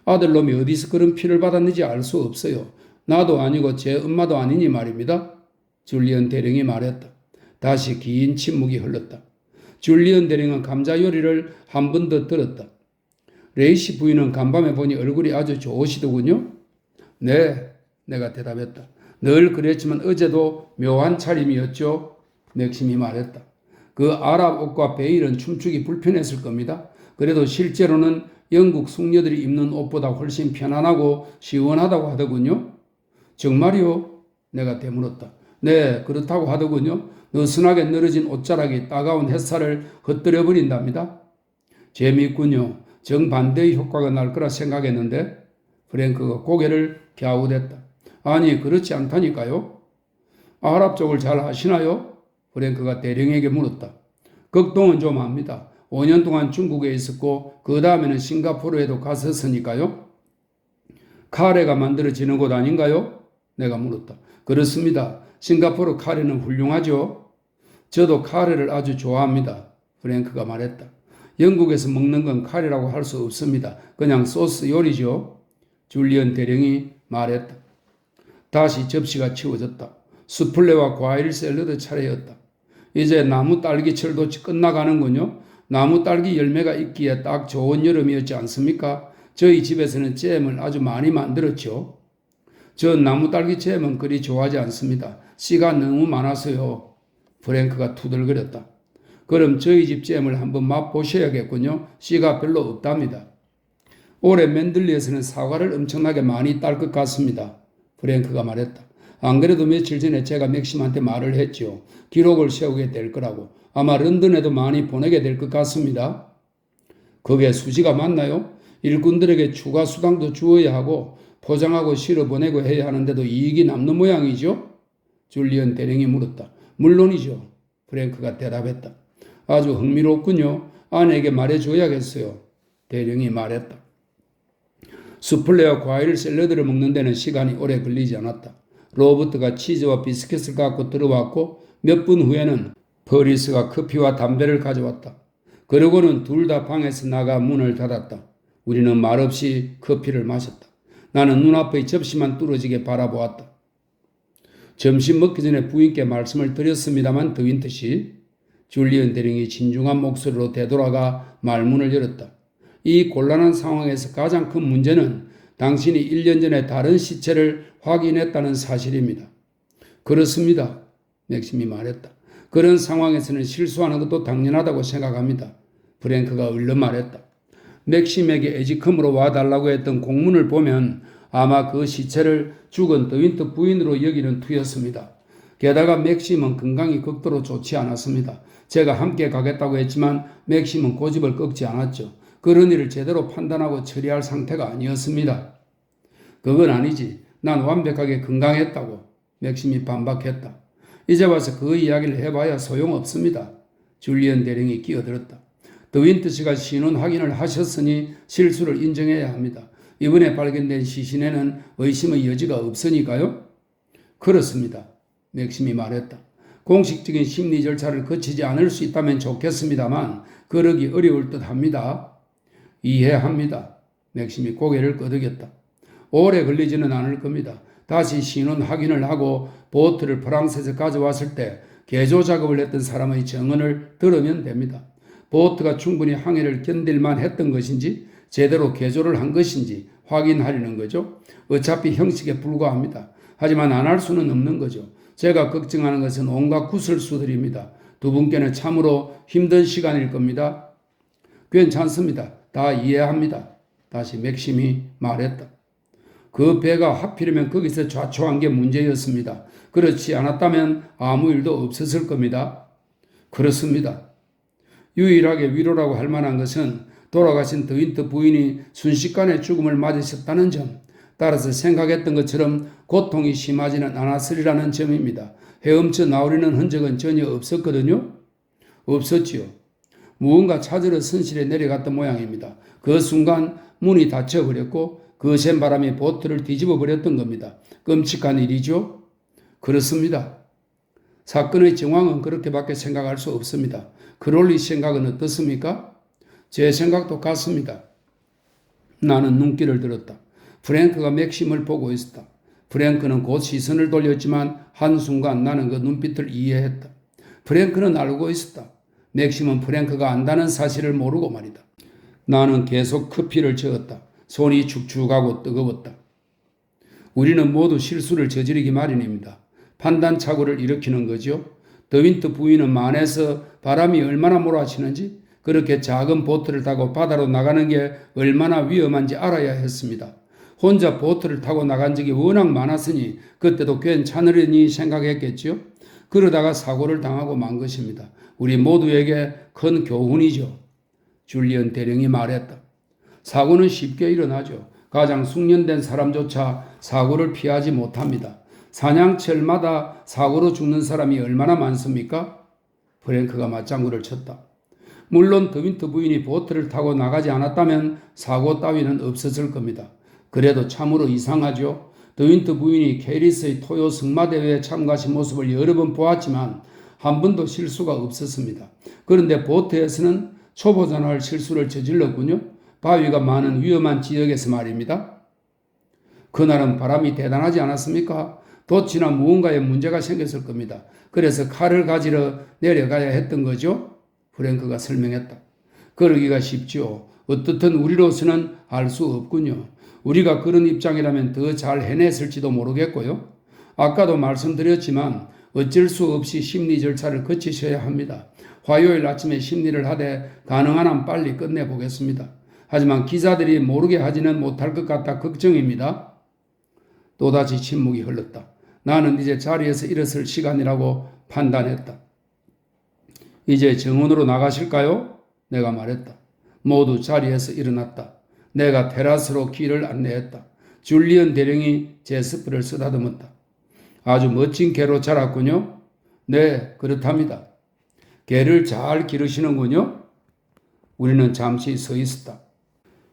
아들놈이 어디서 그런 피를 받았는지 알 수 없어요. 나도 아니고 제 엄마도 아니니 말입니다. 줄리언 대령이 말했다. 다시 긴 침묵이 흘렀다. 줄리언 대령은 감자 요리를 한 번 더 들었다. 레이시 부인은 간밤에 보니 얼굴이 아주 좋으시더군요. 네, 내가 대답했다. 늘 그랬지만 어제도 묘한 차림이었죠. 맥심이 말했다. 그 아랍 옷과 베일은 춤추기 불편했을 겁니다. 그래도 실제로는 영국 숙녀들이 입는 옷보다 훨씬 편안하고 시원하다고 하더군요. 정말이요? 내가 되물었다. 네, 그렇다고 하더군요. 느슨하게 늘어진 옷자락이 따가운 햇살을 흩뜨려 버린답니다. 재미있군요. 정반대의 효과가 날 거라 생각했는데 프랭크가 고개를 갸웃했다. 아니, 그렇지 않다니까요. 아랍 쪽을 잘 아시나요? 프랭크가 대령에게 물었다. 극동은 좀 압니다. 5년 동안 중국에 있었고 그 다음에는 싱가포르에도 갔었으니까요. 카레가 만들어지는 곳 아닌가요? 내가 물었다. 그렇습니다. 싱가포르 카레는 훌륭하죠. 저도 카레를 아주 좋아합니다. 프랭크가 말했다. 영국에서 먹는 건 카레라고 할 수 없습니다. 그냥 소스 요리죠. 줄리언 대령이 말했다. 다시 접시가 치워졌다. 수플레와 과일 샐러드 차례였다. 이제 나무 딸기철도 끝나가는군요. 나무 딸기 열매가 있기에 딱 좋은 여름이었지 않습니까? 저희 집에서는 잼을 아주 많이 만들었죠. 전 나무 딸기 잼은 그리 좋아하지 않습니다. 씨가 너무 많아서요. 프랭크가 투덜거렸다. 그럼 저희 집 잼을 한번 맛보셔야겠군요. 씨가 별로 없답니다. 올해 맨들리에서는 사과를 엄청나게 많이 딸 것 같습니다. 프랭크가 말했다. 안 그래도 며칠 전에 제가 맥심한테 말을 했죠. 기록을 세우게 될 거라고. 아마 런던에도 많이 보내게 될 것 같습니다. 그게 수지가 맞나요? 일꾼들에게 추가 수당도 주어야 하고 포장하고 실어 보내고 해야 하는데도 이익이 남는 모양이죠? 줄리언 대령이 물었다. 물론이죠. 프랭크가 대답했다. 아주 흥미롭군요. 아내에게 말해줘야겠어요. 대령이 말했다. 수플레와 과일 샐러드를 먹는 데는 시간이 오래 걸리지 않았다. 로버트가 치즈와 비스킷을 갖고 들어왔고 몇 분 후에는 퍼리스가 커피와 담배를 가져왔다. 그러고는 둘 다 방에서 나가 문을 닫았다. 우리는 말없이 커피를 마셨다. 나는 눈앞의 접시만 뚫어지게 바라보았다. 점심 먹기 전에 부인께 말씀을 드렸습니다만 더윈트씨, 줄리언 대령이 진중한 목소리로 되돌아가 말문을 열었다. 이 곤란한 상황에서 가장 큰 문제는 당신이 1년 전에 다른 시체를 확인했다는 사실입니다. 그렇습니다. 맥심이 말했다. 그런 상황에서는 실수하는 것도 당연하다고 생각합니다. 프랭크가 얼른 말했다. 맥심에게 에지컴으로 와달라고 했던 공문을 보면 아마 그 시체를 죽은 더윈트 부인으로 여기는 투였습니다. 게다가 맥심은 건강이 극도로 좋지 않았습니다. 제가 함께 가겠다고 했지만 맥심은 고집을 꺾지 않았죠. 그런 일을 제대로 판단하고 처리할 상태가 아니었습니다. 그건 아니지. 난 완벽하게 건강했다고. 맥심이 반박했다. 이제 와서 그 이야기를 해봐야 소용없습니다. 줄리언 대령이 끼어들었다. 더윈트 씨가 신원 확인을 하셨으니 실수를 인정해야 합니다. 이번에 발견된 시신에는 의심의 여지가 없으니까요. 그렇습니다. 맥심이 말했다. 공식적인 심리 절차를 거치지 않을 수 있다면 좋겠습니다만 그러기 어려울 듯합니다. 이해합니다. 맥심이 고개를 끄덕였다. 오래 걸리지는 않을 겁니다. 다시 신원 확인을 하고 보트를 프랑스에서 가져왔을 때 개조 작업을 했던 사람의 증언을 들으면 됩니다. 보트가 충분히 항해를 견딜만 했던 것인지 제대로 개조를 한 것인지 확인하려는 거죠. 어차피 형식에 불과합니다. 하지만 안 할 수는 없는 거죠. 제가 걱정하는 것은 온갖 구설수들입니다. 두 분께는 참으로 힘든 시간일 겁니다. 괜찮습니다. 다 이해합니다. 다시 맥심이 말했다. 그 배가 하필이면 거기서 좌초한 게 문제였습니다. 그렇지 않았다면 아무 일도 없었을 겁니다. 그렇습니다. 유일하게 위로라고 할 만한 것은 돌아가신 더윈트 부인이 순식간에 죽음을 맞으셨다는 점, 따라서 생각했던 것처럼 고통이 심하지는 않았으리라는 점입니다. 헤엄쳐 나오려는 흔적은 전혀 없었거든요. 없었지요. 무언가 찾으러 선실에 내려갔던 모양입니다. 그 순간 문이 닫혀버렸고 거센 바람이 보트를 뒤집어 버렸던 겁니다. 끔찍한 일이죠? 그렇습니다. 사건의 정황은 그렇게밖에 생각할 수 없습니다. 크롤리 생각은 어떻습니까? 제 생각도 같습니다. 나는 눈길을 들었다. 프랭크가 맥심을 보고 있었다. 프랭크는 곧 시선을 돌렸지만 한순간 나는 그 눈빛을 이해했다. 프랭크는 알고 있었다. 맥심은 프랭크가 안다는 사실을 모르고 말이다. 나는 계속 커피를 저었다. 손이 축축하고 뜨거웠다. 우리는 모두 실수를 저지르기 마련입니다. 판단착오를 일으키는 거죠. 더윈트 부인은 만에서 바람이 얼마나 몰아치는지, 그렇게 작은 보트를 타고 바다로 나가는 게 얼마나 위험한지 알아야 했습니다. 혼자 보트를 타고 나간 적이 워낙 많았으니 그때도 괜찮으려니 생각했겠지요. 그러다가 사고를 당하고 만 것입니다. 우리 모두에게 큰 교훈이죠. 줄리언 대령이 말했다. 사고는 쉽게 일어나죠. 가장 숙련된 사람조차 사고를 피하지 못합니다. 사냥철마다 사고로 죽는 사람이 얼마나 많습니까? 프랭크가 맞장구를 쳤다. 물론 더윈트 부인이 보트를 타고 나가지 않았다면 사고 따위는 없었을 겁니다. 그래도 참으로 이상하죠. 더윈트 부인이 캐리스의 토요 승마대회에 참가하신 모습을 여러 번 보았지만 한 번도 실수가 없었습니다. 그런데 보트에서는 초보자나 할 실수를 저질렀군요. 바위가 많은 위험한 지역에서 말입니다. 그날은 바람이 대단하지 않았습니까? 돛이나 무언가에 문제가 생겼을 겁니다. 그래서 칼을 가지러 내려가야 했던 거죠. 프랭크가 설명했다. 그러기가 쉽죠. 어떻든 우리로서는 알 수 없군요. 우리가 그런 입장이라면 더 잘 해냈을지도 모르겠고요. 아까도 말씀드렸지만 어쩔 수 없이 심리 절차를 거치셔야 합니다. 화요일 아침에 심리를 하되 가능한 한 빨리 끝내보겠습니다. 하지만 기자들이 모르게 하지는 못할 것 같아 걱정입니다. 또다시 침묵이 흘렀다. 나는 이제 자리에서 일어설 시간이라고 판단했다. 이제 정원으로 나가실까요? 내가 말했다. 모두 자리에서 일어났다. 내가 테라스로 길을 안내했다. 줄리언 대령이 제 스프를 쓰다듬었다. 아주 멋진 개로 자랐군요. 네, 그렇답니다. 개를 잘 기르시는군요. 우리는 잠시 서 있었다.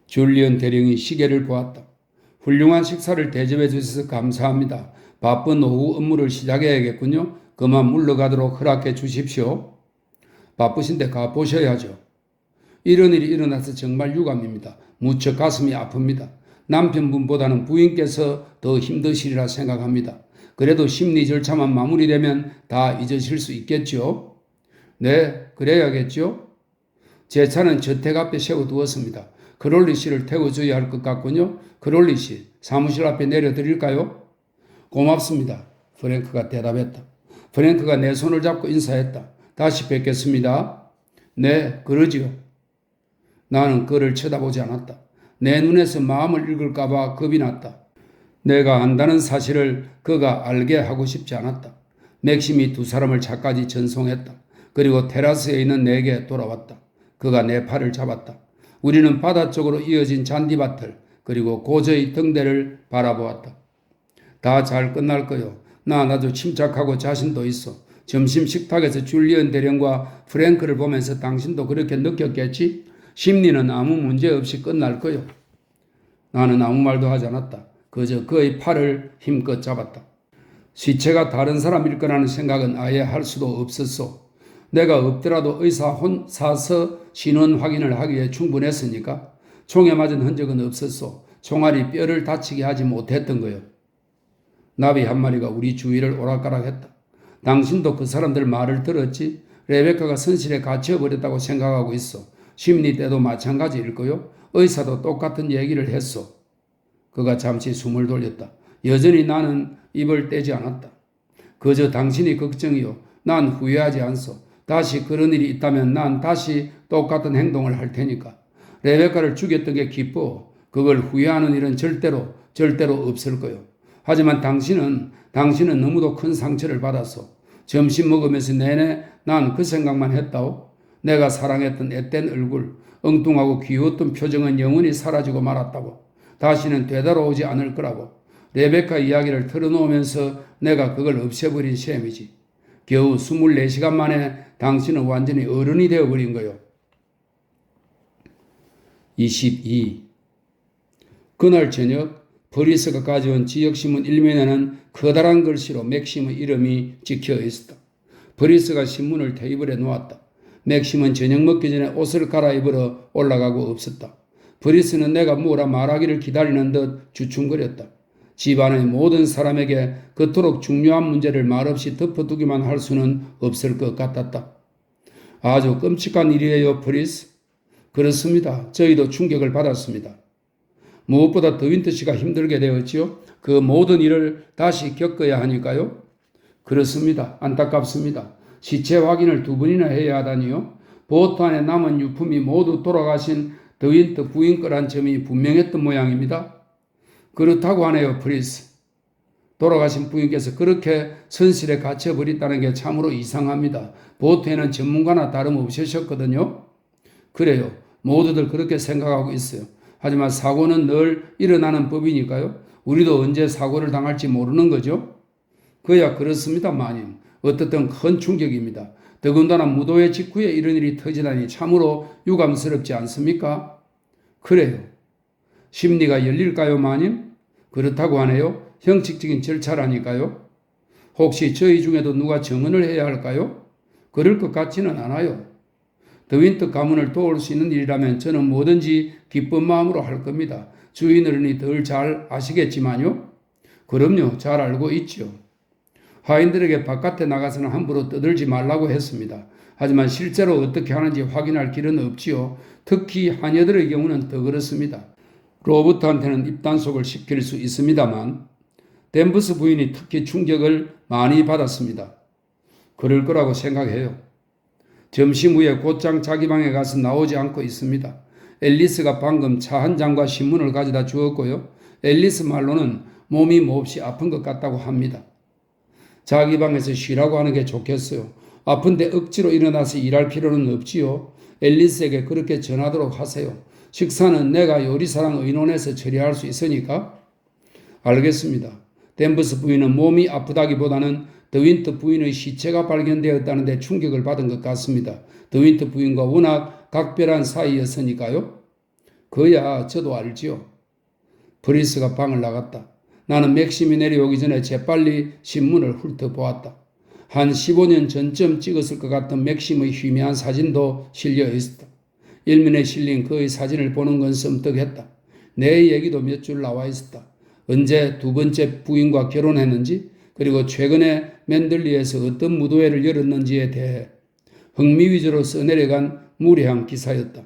줄리언 대령이 시계를 보았다. 훌륭한 식사를 대접해 주셔서 감사합니다. 바쁜 오후 업무를 시작해야겠군요. 그만 물러가도록 허락해 주십시오. 바쁘신데 가보셔야죠. 이런 일이 일어나서 정말 유감입니다. 무척 가슴이 아픕니다. 남편분보다는 부인께서 더 힘드시리라 생각합니다. 그래도 심리 절차만 마무리되면 다 잊으실 수 있겠죠? 네, 그래야겠죠? 제 차는 저택 앞에 세워두었습니다. 크롤리 씨를 태워줘야 할 것 같군요. 크롤리 씨, 사무실 앞에 내려드릴까요? 고맙습니다. 프랭크가 대답했다. 프랭크가 내 손을 잡고 인사했다. 다시 뵙겠습니다. 네, 그러지요. 나는 그를 쳐다보지 않았다. 내 눈에서 마음을 읽을까봐 겁이 났다. 내가 안다는 사실을 그가 알게 하고 싶지 않았다. 맥심이 두 사람을 차까지 전송했다. 그리고 테라스에 있는 내게 돌아왔다. 그가 내 팔을 잡았다. 우리는 바다 쪽으로 이어진 잔디밭을 그리고 고저의 등대를 바라보았다. 다 잘 끝날 거요. 나도 침착하고 자신도 있어. 점심 식탁에서 줄리언 대령과 프랭크를 보면서 당신도 그렇게 느꼈겠지? 심리는 아무 문제 없이 끝날 거요. 나는 아무 말도 하지 않았다. 그저 그의 팔을 힘껏 잡았다. 시체가 다른 사람일 거라는 생각은 아예 할 수도 없었소. 내가 없더라도 의사 사서 신원 확인을 하기에 충분했으니까. 총에 맞은 흔적은 없었소. 총알이 뼈를 다치게 하지 못했던 거요. 나비 한 마리가 우리 주위를 오락가락했다. 당신도 그 사람들 말을 들었지? 레베카가 선실에 갇혀버렸다고 생각하고 있어. 심리 때도 마찬가지일 거요. 의사도 똑같은 얘기를 했어. 그가 잠시 숨을 돌렸다. 여전히 나는 입을 떼지 않았다. 그저 당신이 걱정이요. 난 후회하지 않소. 다시 그런 일이 있다면 난 다시 똑같은 행동을 할 테니까. 레베카를 죽였던 게 기뻐. 그걸 후회하는 일은 절대로 없을 거요. 하지만 당신은 너무도 큰 상처를 받았어. 점심 먹으면서 내내 난 그 생각만 했다오. 내가 사랑했던 앳된 얼굴, 엉뚱하고 귀여웠던 표정은 영원히 사라지고 말았다고. 다시는 되돌아오지 않을 거라고. 레베카 이야기를 털어놓으면서 내가 그걸 없애버린 셈이지. 겨우 24시간 만에 당신은 완전히 어른이 되어버린 거요. 22. 그날 저녁 버리스가 가져온 지역신문 일면에는 커다란 글씨로 맥심의 이름이 찍혀 있었다. 버리스가 신문을 테이블에 놓았다. 맥심은 저녁 먹기 전에 옷을 갈아입으러 올라가고 없었다. 브리스는 내가 뭐라 말하기를 기다리는 듯 주춤거렸다. 집안의 모든 사람에게 그토록 중요한 문제를 말없이 덮어두기만 할 수는 없을 것 같았다. 아주 끔찍한 일이에요, 브리스. 그렇습니다. 저희도 충격을 받았습니다. 무엇보다 더윈트 씨가 힘들게 되었지요. 그 모든 일을 다시 겪어야 하니까요. 그렇습니다. 안타깝습니다. 시체 확인을 2번이나 해야 하다니요. 보트 안에 남은 유품이 모두 돌아가신 더윈트 부인 거란 점이 분명했던 모양입니다. 그렇다고 하네요, 프리스. 돌아가신 부인께서 그렇게 선실에 갇혀버렸다는 게 참으로 이상합니다. 보트에는 전문가나 다름없으셨거든요. 그래요. 모두들 그렇게 생각하고 있어요. 하지만 사고는 늘 일어나는 법이니까요. 우리도 언제 사고를 당할지 모르는 거죠. 그야 그렇습니다, 마님. 어떻든 큰 충격입니다. 더군다나 무도회 직후에 이런 일이 터지다니 참으로 유감스럽지 않습니까? 그래요. 심리가 열릴까요, 마님? 그렇다고 하네요. 형식적인 절차라니까요. 혹시 저희 중에도 누가 증언을 해야 할까요? 그럴 것 같지는 않아요. 더윈트 가문을 도울 수 있는 일이라면 저는 뭐든지 기쁜 마음으로 할 겁니다. 주인 어른이 덜 잘 아시겠지만요. 그럼요. 잘 알고 있죠. 하인들에게 바깥에 나가서는 함부로 떠들지 말라고 했습니다. 하지만 실제로 어떻게 하는지 확인할 길은 없지요. 특히 하녀들의 경우는 더 그렇습니다. 로버트한테는 입단속을 시킬 수 있습니다만 댄버스 부인이 특히 충격을 많이 받았습니다. 그럴 거라고 생각해요. 점심 후에 곧장 자기 방에 가서 나오지 않고 있습니다. 앨리스가 방금 차 한 잔과 신문을 가져다 주었고요. 앨리스 말로는 몸이 몹시 아픈 것 같다고 합니다. 자기 방에서 쉬라고 하는 게 좋겠어요. 아픈데 억지로 일어나서 일할 필요는 없지요. 앨리스에게 그렇게 전하도록 하세요. 식사는 내가 요리사랑 의논해서 처리할 수 있으니까. 알겠습니다. 댄버스 부인은 몸이 아프다기보다는 더윈트 부인의 시체가 발견되었다는 데 충격을 받은 것 같습니다. 더윈트 부인과 워낙 각별한 사이였으니까요. 그야 저도 알지요. 브리스가 방을 나갔다. 나는 맥심이 내려오기 전에 재빨리 신문을 훑어보았다. 한 15년 전쯤 찍었을 것 같은 맥심의 희미한 사진도 실려 있었다. 일면에 실린 그의 사진을 보는 건 섬뜩했다. 내 얘기도 몇 줄 나와 있었다. 언제 2번째 부인과 결혼했는지, 그리고 최근에 맨들리에서 어떤 무도회를 열었는지에 대해 흥미 위주로 써내려간 무례한 기사였다.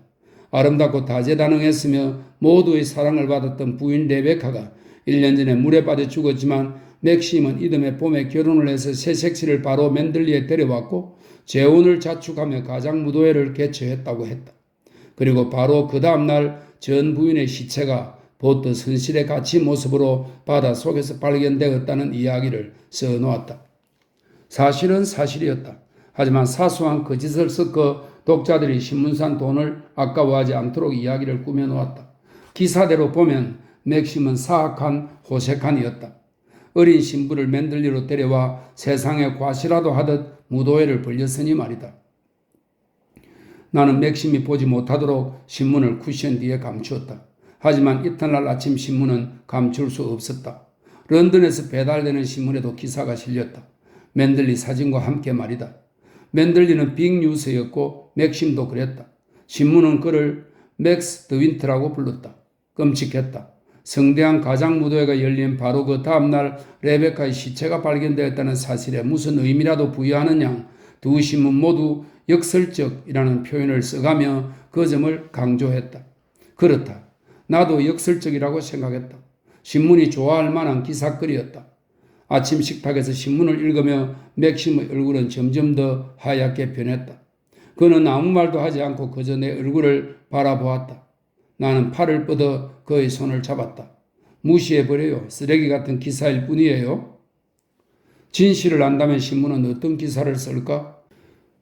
아름답고 다재다능했으며 모두의 사랑을 받았던 부인 레베카가 1년 전에 물에 빠져 죽었지만 맥심은 이듬해 봄에 결혼을 해서 새 색시를 바로 맨들리에 데려왔고 재혼을 자축하며 가장 무도회를 개최했다고 했다. 그리고 바로 그 다음날 전 부인의 시체가 보트 선실에 갇힌 모습으로 바다 속에서 발견되었다는 이야기를 써놓았다. 사실은 사실이었다. 하지만 사소한 거짓을 섞어 독자들이 신문산 돈을 아까워하지 않도록 이야기를 꾸며놓았다. 기사대로 보면 맥심은 사악한 호색한이었다. 어린 신부를 맨들리로 데려와 세상에 과시라도 하듯 무도회를 벌렸으니 말이다. 나는 맥심이 보지 못하도록 신문을 쿠션 뒤에 감추었다. 하지만 이튿날 아침 신문은 감출 수 없었다. 런던에서 배달되는 신문에도 기사가 실렸다. 맨들리 사진과 함께 말이다. 맨들리는 빅뉴스였고 맥심도 그랬다. 신문은 그를 맥스 더윈트라고 불렀다. 끔찍했다. 성대한 가장 무도회가 열린 바로 그 다음날 레베카의 시체가 발견되었다는 사실에 무슨 의미라도 부여하는 양 두 신문 모두 역설적이라는 표현을 써가며 그 점을 강조했다. 그렇다. 나도 역설적이라고 생각했다. 신문이 좋아할 만한 기사거리였다. 아침 식탁에서 신문을 읽으며 맥심의 얼굴은 점점 더 하얗게 변했다. 그는 아무 말도 하지 않고 그저 내 얼굴을 바라보았다. 나는 팔을 뻗어 그의 손을 잡았다. 무시해버려요. 쓰레기 같은 기사일 뿐이에요. 진실을 안다면 신문은 어떤 기사를 쓸까?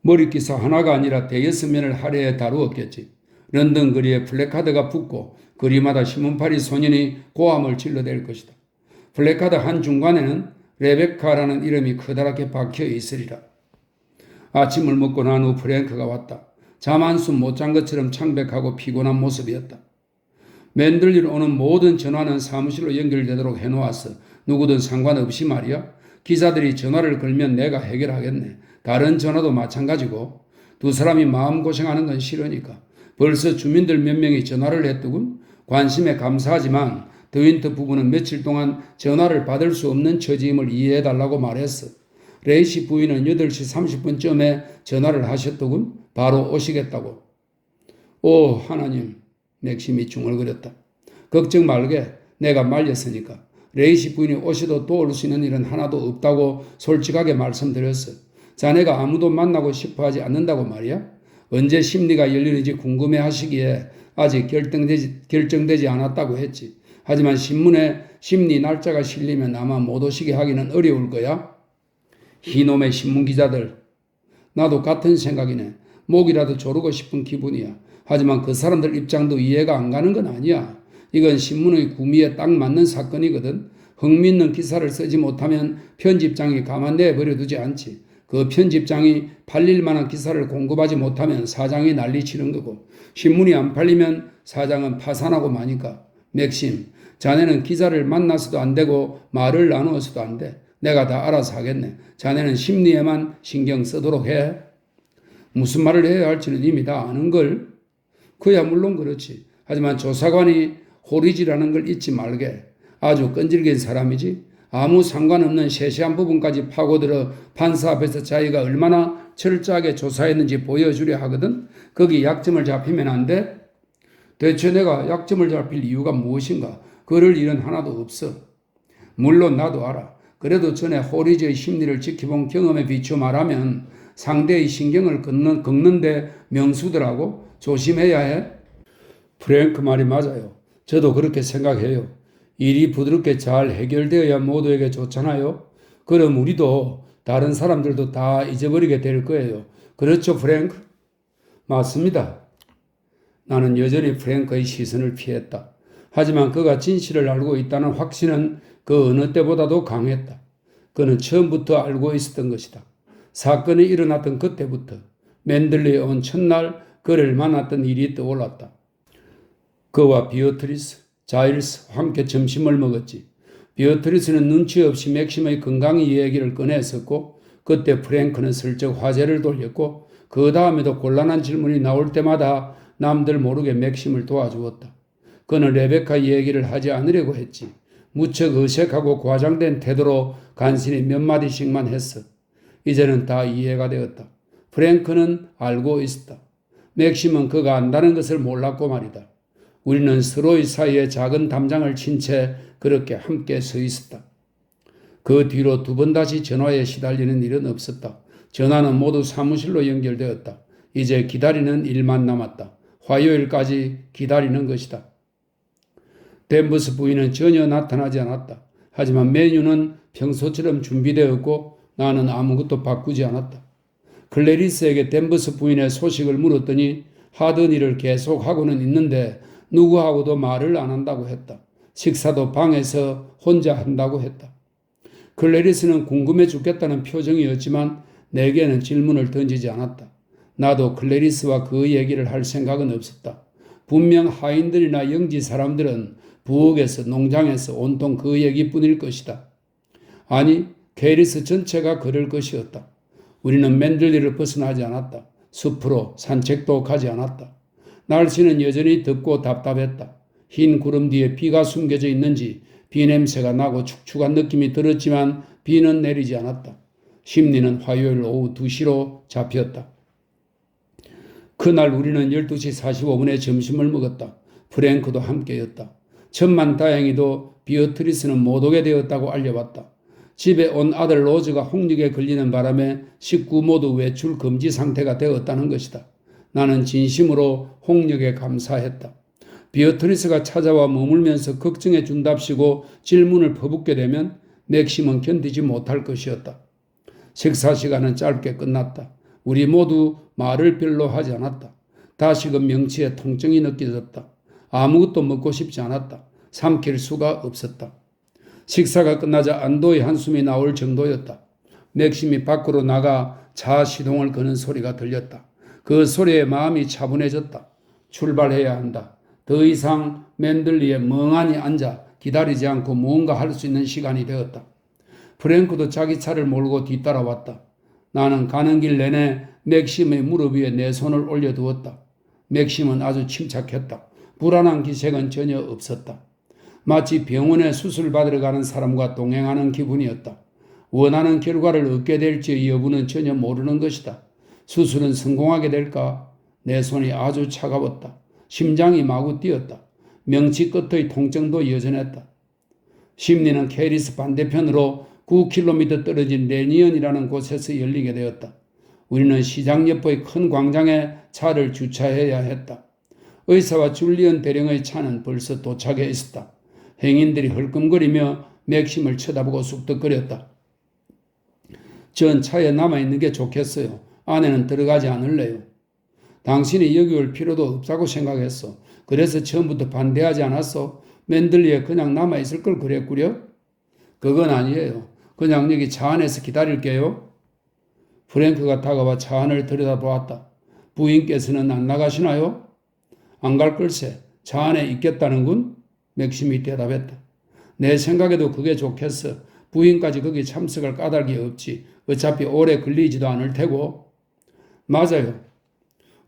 머릿기사 하나가 아니라 대여섯 면을 하루에 다루었겠지. 런던 거리에 플래카드가 붙고 거리마다 신문파리 소년이 고함을 질러댈 것이다. 플래카드 한 중간에는 레베카라는 이름이 커다랗게 박혀 있으리라. 아침을 먹고 난 후 프랭크가 왔다. 잠 한숨 못 잔 것처럼 창백하고 피곤한 모습이었다. 맨들리로 오는 모든 전화는 사무실로 연결되도록 해놓았어. 누구든 상관없이 말이야. 기사들이 전화를 걸면 내가 해결하겠네. 다른 전화도 마찬가지고. 두 사람이 마음고생하는 건 싫으니까. 벌써 주민들 몇 명이 전화를 했더군. 관심에 감사하지만 더윈터 부부는 며칠 동안 전화를 받을 수 없는 처지임을 이해해달라고 말했어. 레이시 부인은 8시 30분쯤에 전화를 하셨더군. 바로 오시겠다고. 오 하나님, 맥심이 중얼거렸다. 걱정 말게, 내가 말렸으니까. 레이시 부인이 오셔도 도울 수 있는 일은 하나도 없다고 솔직하게 말씀드렸어. 자네가 아무도 만나고 싶어하지 않는다고 말이야. 언제 심리가 열리는지 궁금해하시기에 아직 결정되지 않았다고 했지. 하지만 신문에 심리 날짜가 실리면 아마 못 오시게 하기는 어려울 거야. 이놈의 신문기자들. 나도 같은 생각이네. 목이라도 조르고 싶은 기분이야. 하지만 그 사람들 입장도 이해가 안 가는 건 아니야. 이건 신문의 구미에 딱 맞는 사건이거든. 흥미있는 기사를 쓰지 못하면 편집장이 가만 내버려두지 않지. 그 편집장이 팔릴 만한 기사를 공급하지 못하면 사장이 난리치는 거고, 신문이 안 팔리면 사장은 파산하고 마니까. 맥심, 자네는 기자를 만나서도 안 되고 말을 나누어서도 안 돼. 내가 다 알아서 하겠네. 자네는 심리에만 신경 쓰도록 해. 무슨 말을 해야 할지는 이미 다 아는걸. 그야 물론 그렇지. 하지만 조사관이 호리지라는 걸 잊지 말게. 아주 끈질긴 사람이지. 아무 상관없는 세세한 부분까지 파고들어 판사 앞에서 자기가 얼마나 철저하게 조사했는지 보여주려 하거든. 거기 약점을 잡히면 안 돼. 대체 내가 약점을 잡힐 이유가 무엇인가? 그럴 일은 하나도 없어. 물론 나도 알아. 그래도 전에 호리지의 심리를 지켜본 경험에 비추어 말하면 상대의 신경을 긁는데 명수더라고. 조심해야 해. 프랭크 말이 맞아요. 저도 그렇게 생각해요. 일이 부드럽게 잘 해결되어야 모두에게 좋잖아요. 그럼 우리도 다른 사람들도 다 잊어버리게 될 거예요. 그렇죠, 프랭크? 맞습니다. 나는 여전히 프랭크의 시선을 피했다. 하지만 그가 진실을 알고 있다는 확신은 그 어느 때보다도 강했다. 그는 처음부터 알고 있었던 것이다. 사건이 일어났던 그때부터 맨들리에 온 첫날 그를 만났던 일이 떠올랐다. 그와 비어트리스, 자일스 함께 점심을 먹었지. 비어트리스는 눈치 없이 맥심의 건강 이야기를 꺼냈었고, 그때 프랭크는 슬쩍 화제를 돌렸고, 그 다음에도 곤란한 질문이 나올 때마다 남들 모르게 맥심을 도와주었다. 그는 레베카 이야기를 하지 않으려고 했지. 무척 어색하고 과장된 태도로 간신히 몇 마디씩만 했어. 이제는 다 이해가 되었다. 프랭크는 알고 있었다. 맥심은 그가 안다는 것을 몰랐고 말이다. 우리는 서로의 사이에 작은 담장을 친 채 그렇게 함께 서 있었다. 그 뒤로 두 번 다시 전화에 시달리는 일은 없었다. 전화는 모두 사무실로 연결되었다. 이제 기다리는 일만 남았다. 화요일까지 기다리는 것이다. 댄버스 부인은 전혀 나타나지 않았다. 하지만 메뉴는 평소처럼 준비되었고 나는 아무것도 바꾸지 않았다. 클래리스에게 댄버스 부인의 소식을 물었더니 하던 일을 계속하고는 있는데 누구하고도 말을 안 한다고 했다. 식사도 방에서 혼자 한다고 했다. 클래리스는 궁금해 죽겠다는 표정이었지만 내게는 질문을 던지지 않았다. 나도 클래리스와 그 얘기를 할 생각은 없었다. 분명 하인들이나 영지 사람들은 부엌에서 농장에서 온통 그 얘기뿐일 것이다. 아니, 캐리스 전체가 그럴 것이었다. 우리는 맨들리를 벗어나지 않았다. 숲으로 산책도 가지 않았다. 날씨는 여전히 덥고 답답했다. 흰 구름 뒤에 비가 숨겨져 있는지 비 냄새가 나고 축축한 느낌이 들었지만 비는 내리지 않았다. 심리는 화요일 오후 2시로 잡혔다. 그날 우리는 12시 45분에 점심을 먹었다. 프랭크도 함께였다. 천만다행히도 비어트리스는 못 오게 되었다고 알려왔다. 집에 온 아들 로즈가 홍역에 걸리는 바람에 식구 모두 외출 금지 상태가 되었다는 것이다. 나는 진심으로 홍역에 감사했다. 비어트리스가 찾아와 머물면서 걱정해 준답시고 질문을 퍼붓게 되면 맥심은 견디지 못할 것이었다. 식사 시간은 짧게 끝났다. 우리 모두 말을 별로 하지 않았다. 다시금 명치에 통증이 느껴졌다. 아무것도 먹고 싶지 않았다. 삼킬 수가 없었다. 식사가 끝나자 안도의 한숨이 나올 정도였다. 맥심이 밖으로 나가 차 시동을 거는 소리가 들렸다. 그 소리에 마음이 차분해졌다. 출발해야 한다. 더 이상 맨들리에 멍하니 앉아 기다리지 않고 무언가 할 수 있는 시간이 되었다. 프랭크도 자기 차를 몰고 뒤따라왔다. 나는 가는 길 내내 맥심의 무릎 위에 내 손을 올려두었다. 맥심은 아주 침착했다. 불안한 기색은 전혀 없었다. 마치 병원에 수술 받으러 가는 사람과 동행하는 기분이었다. 원하는 결과를 얻게 될지 여부는 전혀 모르는 것이다. 수술은 성공하게 될까? 내 손이 아주 차가웠다. 심장이 마구 뛰었다. 명치 끝의 통증도 여전했다. 심리는 캐리스 반대편으로 9km 떨어진 레니언이라는 곳에서 열리게 되었다. 우리는 시장 옆의 큰 광장에 차를 주차해야 했다. 의사와 줄리언 대령의 차는 벌써 도착해 있었다. 행인들이 헐끔거리며 맥심을 쳐다보고 쑥덕거렸다. 전 차에 남아있는 게 좋겠어요. 안에는 들어가지 않을래요. 당신이 여기 올 필요도 없다고 생각했어. 그래서 처음부터 반대하지 않았어. 맨들리에 그냥 남아있을 걸 그랬구려? 그건 아니에요. 그냥 여기 차 안에서 기다릴게요. 프랭크가 다가와 차 안을 들여다보았다. 부인께서는 안 나가시나요? 안 갈 걸세. 차 안에 있겠다는군? 맥심이 대답했다. 내 생각에도 그게 좋겠어. 부인까지 거기 참석할 까닭이 없지. 어차피 오래 걸리지도 않을 테고. 맞아요.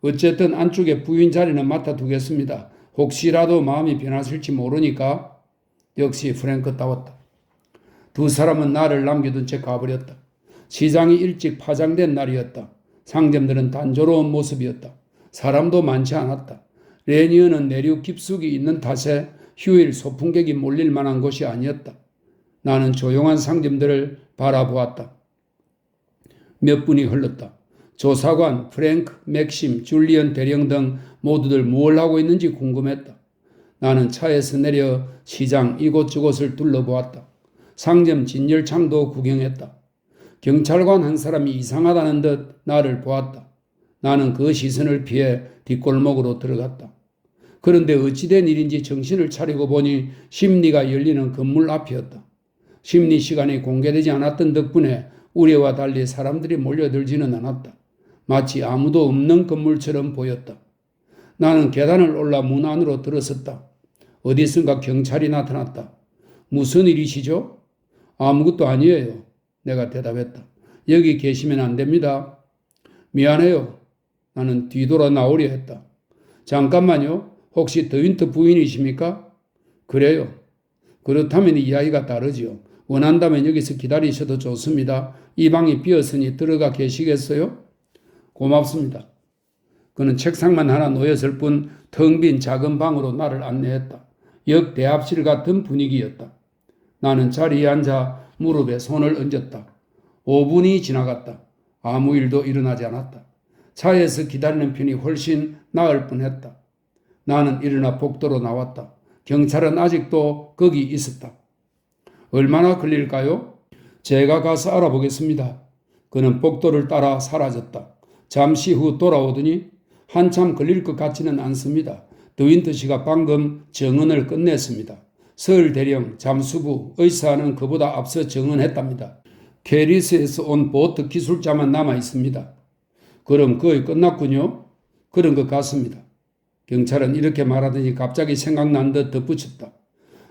어쨌든 안쪽에 부인 자리는 맡아두겠습니다. 혹시라도 마음이 변하실지 모르니까. 역시 프랭크다웠다. 두 사람은 나를 남겨둔 채 가버렸다. 시장이 일찍 파장된 날이었다. 상점들은 단조로운 모습이었다. 사람도 많지 않았다. 레니언은 내륙 깊숙이 있는 탓에 휴일 소풍객이 몰릴 만한 곳이 아니었다. 나는 조용한 상점들을 바라보았다. 몇 분이 흘렀다. 조사관, 프랭크, 맥심, 줄리언 대령 등 모두들 뭘 하고 있는지 궁금했다. 나는 차에서 내려 시장 이곳저곳을 둘러보았다. 상점 진열창도 구경했다. 경찰관 한 사람이 이상하다는 듯 나를 보았다. 나는 그 시선을 피해 뒷골목으로 들어갔다. 그런데 어찌된 일인지 정신을 차리고 보니 심리가 열리는 건물 앞이었다. 심리 시간이 공개되지 않았던 덕분에 우리와 달리 사람들이 몰려들지는 않았다. 마치 아무도 없는 건물처럼 보였다. 나는 계단을 올라 문 안으로 들어섰다. 어디선가 경찰이 나타났다. 무슨 일이시죠? 아무것도 아니에요. 내가 대답했다. 여기 계시면 안 됩니다. 미안해요. 나는 뒤돌아 나오려 했다. 잠깐만요. 혹시 더윈터 부인이십니까? 그래요. 그렇다면 이야기가 다르지요. 원한다면 여기서 기다리셔도 좋습니다. 이 방이 비었으니 들어가 계시겠어요? 고맙습니다. 그는 책상만 하나 놓였을 뿐 텅 빈 작은 방으로 나를 안내했다. 역 대합실 같은 분위기였다. 나는 자리에 앉아 무릎에 손을 얹었다. 5분이 지나갔다. 아무 일도 일어나지 않았다. 차에서 기다리는 편이 훨씬 나을 뻔했다. 나는 일어나 복도로 나왔다. 경찰은 아직도 거기 있었다. 얼마나 걸릴까요? 제가 가서 알아보겠습니다. 그는 복도를 따라 사라졌다. 잠시 후 돌아오더니 한참 걸릴 것 같지는 않습니다. 더윈터 씨가 방금 정언을 끝냈습니다. 서울 대령, 잠수부, 의사는 그보다 앞서 정언했답니다. 캐리스에서 온 보트 기술자만 남아 있습니다. 그럼 거의 끝났군요. 그런 것 같습니다. 경찰은 이렇게 말하더니 갑자기 생각난 듯 덧붙였다.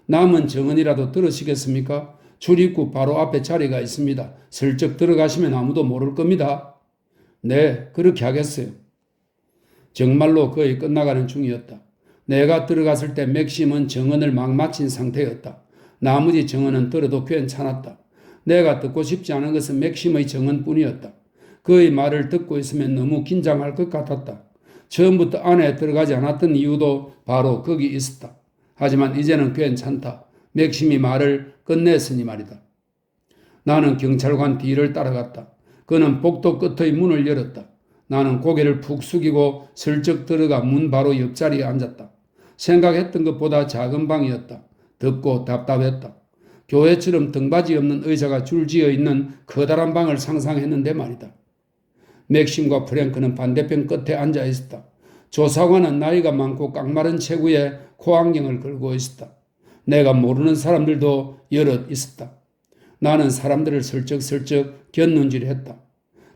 남은 정언이라도 들으시겠습니까? 출입구 바로 앞에 자리가 있습니다. 슬쩍 들어가시면 아무도 모를 겁니다. 네, 그렇게 하겠어요. 정말로 거의 끝나가는 중이었다. 내가 들어갔을 때 맥심은 정언을 막 마친 상태였다. 나머지 정언은 들어도 괜찮았다. 내가 듣고 싶지 않은 것은 맥심의 정언뿐이었다. 그의 말을 듣고 있으면 너무 긴장할 것 같았다. 처음부터 안에 들어가지 않았던 이유도 바로 거기 있었다. 하지만 이제는 괜찮다. 맥심이 말을 끝냈으니 말이다. 나는 경찰관 뒤를 따라갔다. 그는 복도 끝의 문을 열었다. 나는 고개를 푹 숙이고 슬쩍 들어가 문 바로 옆자리에 앉았다. 생각했던 것보다 작은 방이었다. 덥고 답답했다. 교회처럼 등받이 없는 의자가 줄지어 있는 커다란 방을 상상했는데 말이다. 맥심과 프랭크는 반대편 끝에 앉아 있었다. 조사관은 나이가 많고 깡마른 체구에 코안경을 걸고 있었다. 내가 모르는 사람들도 여럿 있었다. 나는 사람들을 슬쩍슬쩍 곁눈질했다.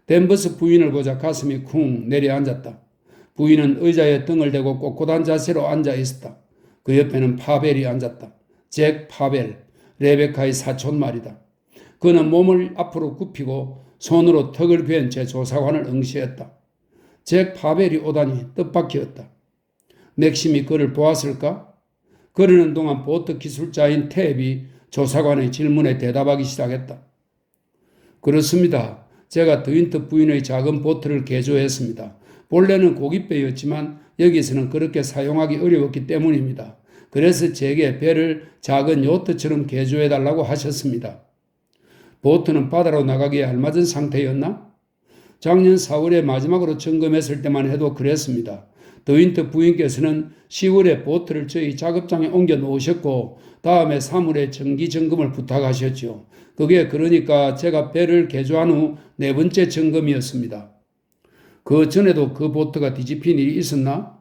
댄버스 부인을 보자 가슴이 쿵 내려앉았다. 부인은 의자에 등을 대고 꼿꼿한 자세로 앉아 있었다. 그 옆에는 파벨이 앉았다. 잭 파벨, 레베카의 사촌 말이다. 그는 몸을 앞으로 굽히고 손으로 턱을 괴한 제 조사관을 응시했다. 잭 파벨이 오다니 뜻밖이었다. 맥심이 그를 보았을까? 그러는 동안 보트 기술자인 탭이 조사관의 질문에 대답하기 시작했다. 그렇습니다. 제가 드윈트 부인의 작은 보트를 개조했습니다. 본래는 고깃배였지만 여기서는 그렇게 사용하기 어려웠기 때문입니다. 그래서 제게 배를 작은 요트처럼 개조해달라고 하셨습니다. 보트는 바다로 나가기에 알맞은 상태였나? 작년 4월에 마지막으로 점검했을 때만 해도 그랬습니다. 드윈트 부인께서는 10월에 보트를 저희 작업장에 옮겨 놓으셨고 다음에 3월에 정기 점검을 부탁하셨죠. 그게 그러니까 제가 배를 개조한 후 네 번째 점검이었습니다. 그 전에도 그 보트가 뒤집힌 일이 있었나?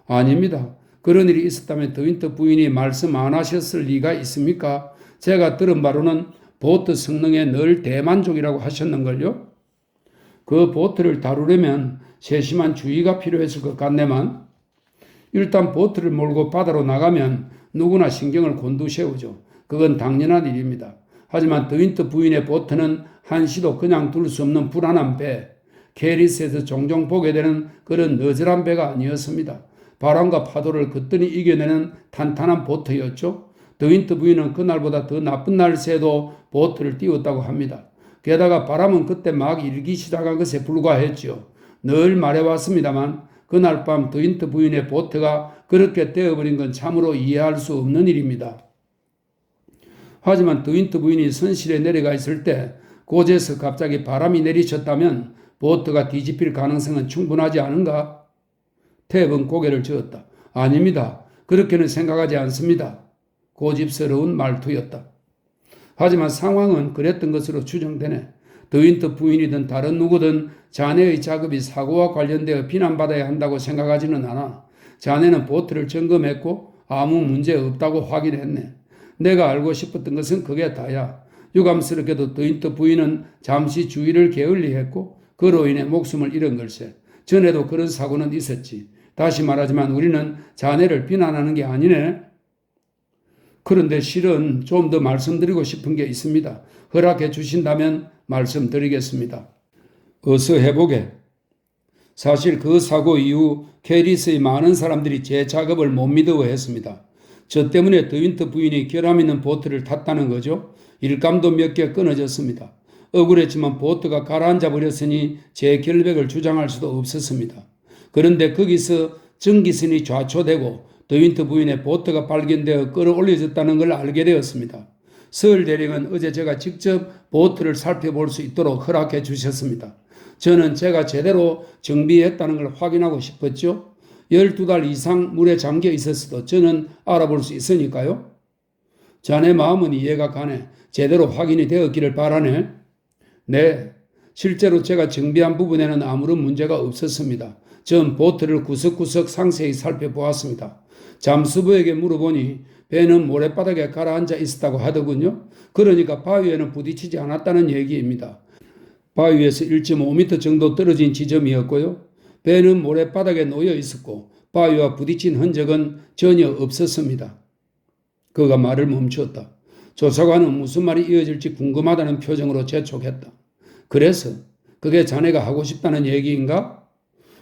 아닙니다. 그런 일이 있었다면 드윈트 부인이 말씀 안 하셨을 리가 있습니까? 제가 들은 바로는 보트 성능에 늘 대만족이라고 하셨는걸요? 그 보트를 다루려면 세심한 주의가 필요했을 것 같네만. 일단 보트를 몰고 바다로 나가면 누구나 신경을 곤두세우죠. 그건 당연한 일입니다. 하지만 드윈트 부인의 보트는 한시도 그냥 둘 수 없는 불안한 배, 캐리스에서 종종 보게 되는 그런 너절한 배가 아니었습니다. 바람과 파도를 거뜬히 이겨내는 탄탄한 보트였죠. 드윈트 부인은 그날보다 더 나쁜 날새에도 보트를 띄웠다고 합니다. 게다가 바람은 그때 막 일기 시작한 것에 불과했죠. 늘 말해왔습니다만 그날 밤 드윈트 부인의 보트가 그렇게 되어버린 건 참으로 이해할 수 없는 일입니다. 하지만 드윈트 부인이 선실에 내려가 있을 때 곳에서 갑자기 바람이 내리쳤다면 보트가 뒤집힐 가능성은 충분하지 않은가? 탭은 고개를 저었다. 아닙니다. 그렇게는 생각하지 않습니다. 고집스러운 말투였다. 하지만 상황은 그랬던 것으로 추정되네. 드윈트 부인이든 다른 누구든 자네의 작업이 사고와 관련되어 비난받아야 한다고 생각하지는 않아. 자네는 보트를 점검했고 아무 문제 없다고 확인했네. 내가 알고 싶었던 것은 그게 다야. 유감스럽게도 드윈트 부인은 잠시 주의를 게을리했고 그로 인해 목숨을 잃은 걸세. 전에도 그런 사고는 있었지. 다시 말하지만 우리는 자네를 비난하는 게 아니네. 그런데 실은 좀 더 말씀드리고 싶은 게 있습니다. 허락해 주신다면 말씀드리겠습니다. 어서 해보게. 사실 그 사고 이후 캐리스의 많은 사람들이 제 작업을 못 믿어했습니다. 저 때문에 드윈트 부인이 결함 있는 보트를 탔다는 거죠. 일감도 몇 개 끊어졌습니다. 억울했지만 보트가 가라앉아 버렸으니 제 결백을 주장할 수도 없었습니다. 그런데 거기서 전기선이 좌초되고 드윈트 부인의 보트가 발견되어 끌어올려졌다는 걸 알게 되었습니다. 서울 대령은 어제 제가 직접 보트를 살펴볼 수 있도록 허락해 주셨습니다. 저는 제가 제대로 정비했다는 걸 확인하고 싶었죠. 12달 이상 물에 잠겨 있었어도 저는 알아볼 수 있으니까요. 자네 마음은 이해가 가네. 제대로 확인이 되었기를 바라네. 네, 실제로 제가 정비한 부분에는 아무런 문제가 없었습니다. 전 보트를 구석구석 상세히 살펴보았습니다. 잠수부에게 물어보니 배는 모래바닥에 가라앉아 있었다고 하더군요. 그러니까 바위에는 부딪히지 않았다는 얘기입니다. 바위에서 1.5m 정도 떨어진 지점이었고요. 배는 모래바닥에 놓여 있었고 바위와 부딪힌 흔적은 전혀 없었습니다. 그가 말을 멈추었다. 조사관은 무슨 말이 이어질지 궁금하다는 표정으로 재촉했다. 그래서 그게 자네가 하고 싶다는 얘기인가?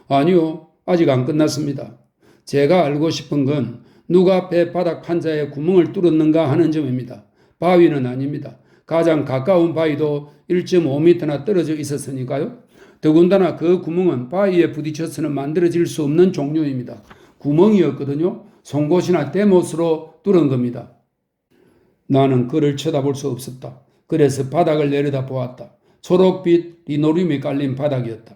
아니요, 아직 안 끝났습니다. 제가 알고 싶은 건 누가 배 바닥 판자에 구멍을 뚫었는가 하는 점입니다. 바위는 아닙니다. 가장 가까운 바위도 1.5m나 떨어져 있었으니까요. 더군다나 그 구멍은 바위에 부딪혀서는 만들어질 수 없는 종류입니다. 구멍이었거든요. 송곳이나 대못으로 뚫은 겁니다. 나는 그를 쳐다볼 수 없었다. 그래서 바닥을 내려다 보았다. 초록빛 리노리움이 깔린 바닥이었다.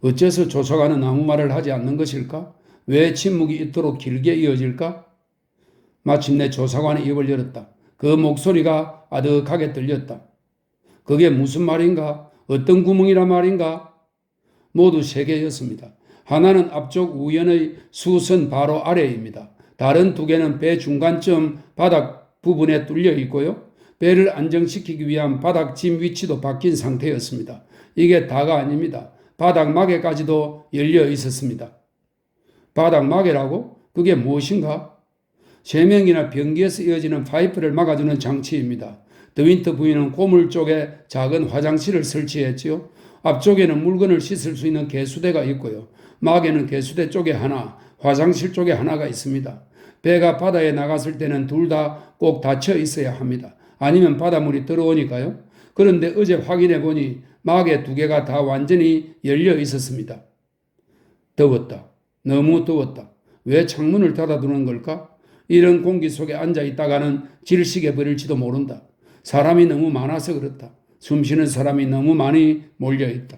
어째서 조사관은 아무 말을 하지 않는 것일까? 왜 침묵이 이토록 길게 이어질까? 마침내 조사관이 입을 열었다. 그 목소리가 아득하게 들렸다. 그게 무슨 말인가? 어떤 구멍이라 말인가? 모두 세 개였습니다. 하나는 앞쪽 우연의 수선 바로 아래입니다. 다른 두 개는 배 중간쯤 바닥 부분에 뚫려 있고요. 배를 안정시키기 위한 바닥 짐 위치도 바뀐 상태였습니다. 이게 다가 아닙니다. 바닥 마개까지도 열려 있었습니다. 바닥 마개라고? 그게 무엇인가? 세명이나 변기에서 이어지는 파이프를 막아주는 장치입니다. 더윈트 부인은 고물 쪽에 작은 화장실을 설치했지요. 앞쪽에는 물건을 씻을 수 있는 개수대가 있고요. 막에는 개수대 쪽에 하나, 화장실 쪽에 하나가 있습니다. 배가 바다에 나갔을 때는 둘 다 꼭 닫혀 있어야 합니다. 아니면 바닷물이 들어오니까요. 그런데 어제 확인해 보니 막에 두 개가 다 완전히 열려 있었습니다. 더웠다. 너무 더웠다. 왜 창문을 닫아두는 걸까? 이런 공기 속에 앉아 있다가는 질식해 버릴지도 모른다. 사람이 너무 많아서 그렇다. 숨쉬는 사람이 너무 많이 몰려있다.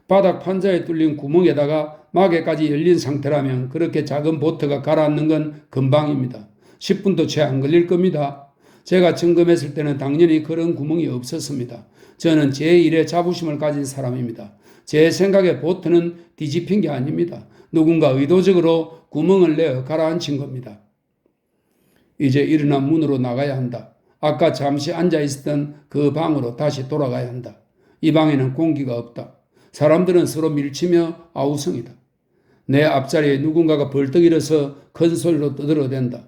바닥 판자에 뚫린 구멍에다가 마개까지 열린 상태라면 그렇게 작은 보트가 가라앉는 건 금방입니다. 10분도 채 안 걸릴 겁니다. 제가 점검했을 때는 당연히 그런 구멍이 없었습니다. 저는 제 일에 자부심을 가진 사람입니다. 제 생각에 보트는 뒤집힌 게 아닙니다. 누군가 의도적으로 구멍을 내어 가라앉힌 겁니다. 이제 일어나 문으로 나가야 한다. 아까 잠시 앉아 있었던 그 방으로 다시 돌아가야 한다. 이 방에는 공기가 없다. 사람들은 서로 밀치며 아우성이다. 내 앞자리에 누군가가 벌떡 일어서 큰 소리로 떠들어댄다.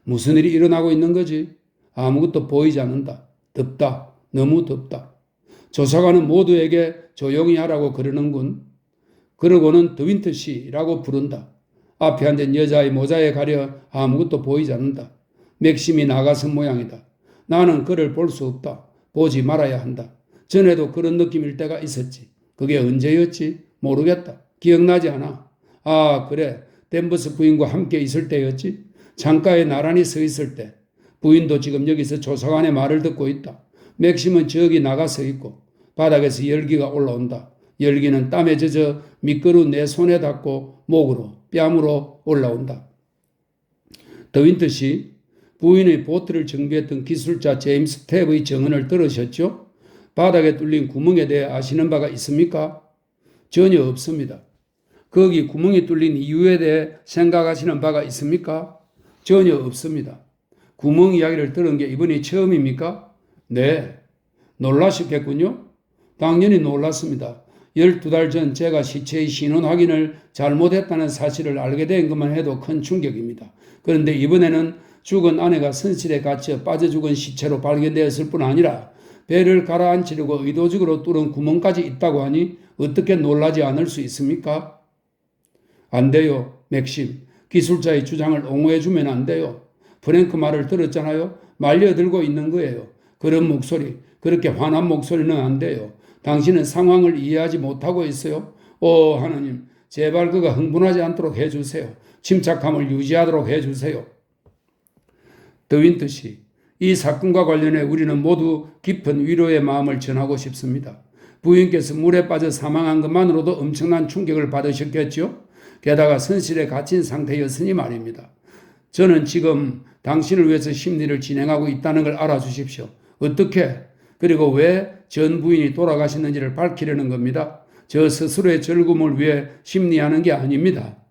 무슨 일이 일어나고 있는 거지? 아무것도 보이지 않는다. 덥다. 너무 덥다. 조사관은 모두에게 조용히 하라고 그러는군. 그러고는 더윈트 씨라고 부른다. 앞에 앉은 여자의 모자에 가려 아무것도 보이지 않는다. 맥심이 나가선 모양이다. 나는 그를 볼 수 없다. 보지 말아야 한다. 전에도 그런 느낌일 때가 있었지. 그게 언제였지? 모르겠다. 기억나지 않아. 아, 그래. 댄버스 부인과 함께 있을 때였지. 창가에 나란히 서 있을 때. 부인도 지금 여기서 조사관의 말을 듣고 있다. 맥심은 저기 나가 서 있고 바닥에서 열기가 올라온다. 열기는 땀에 젖어 미끄러운 내 손에 닿고 목으로, 뺨으로 올라온다. 더윈트 씨, 부인의 보트를 정비했던 기술자 제임스 탭의 증언을 들으셨죠? 바닥에 뚫린 구멍에 대해 아시는 바가 있습니까? 전혀 없습니다. 거기 구멍이 뚫린 이유에 대해 생각하시는 바가 있습니까? 전혀 없습니다. 구멍 이야기를 들은 게 이번이 처음입니까? 네. 놀라셨겠군요? 당연히 놀랐습니다. 12달 전 제가 시체의 신원 확인을 잘못했다는 사실을 알게 된 것만 해도 큰 충격입니다. 그런데 이번에는 죽은 아내가 선실에 갇혀 빠져 죽은 시체로 발견되었을 뿐 아니라 배를 가라앉히려고 의도적으로 뚫은 구멍까지 있다고 하니 어떻게 놀라지 않을 수 있습니까? 안 돼요, 맥심. 기술자의 주장을 옹호해주면 안 돼요. 프랭크 말을 들었잖아요. 말려들고 있는 거예요. 그런 목소리, 그렇게 화난 목소리는 안 돼요. 당신은 상황을 이해하지 못하고 있어요. 오 하느님, 제발 그가 흥분하지 않도록 해주세요. 침착함을 유지하도록 해주세요. 더윈트 씨, 이 사건과 관련해 우리는 모두 깊은 위로의 마음을 전하고 싶습니다. 부인께서 물에 빠져 사망한 것만으로도 엄청난 충격을 받으셨겠죠? 게다가 선실에 갇힌 상태였으니 말입니다. 저는 지금 당신을 위해서 심리를 진행하고 있다는 걸 알아주십시오. 어떻게, 그리고 왜 전 부인이 돌아가셨는지를 밝히려는 겁니다. 저 스스로의 즐거움을 위해 심리하는 게 아닙니다.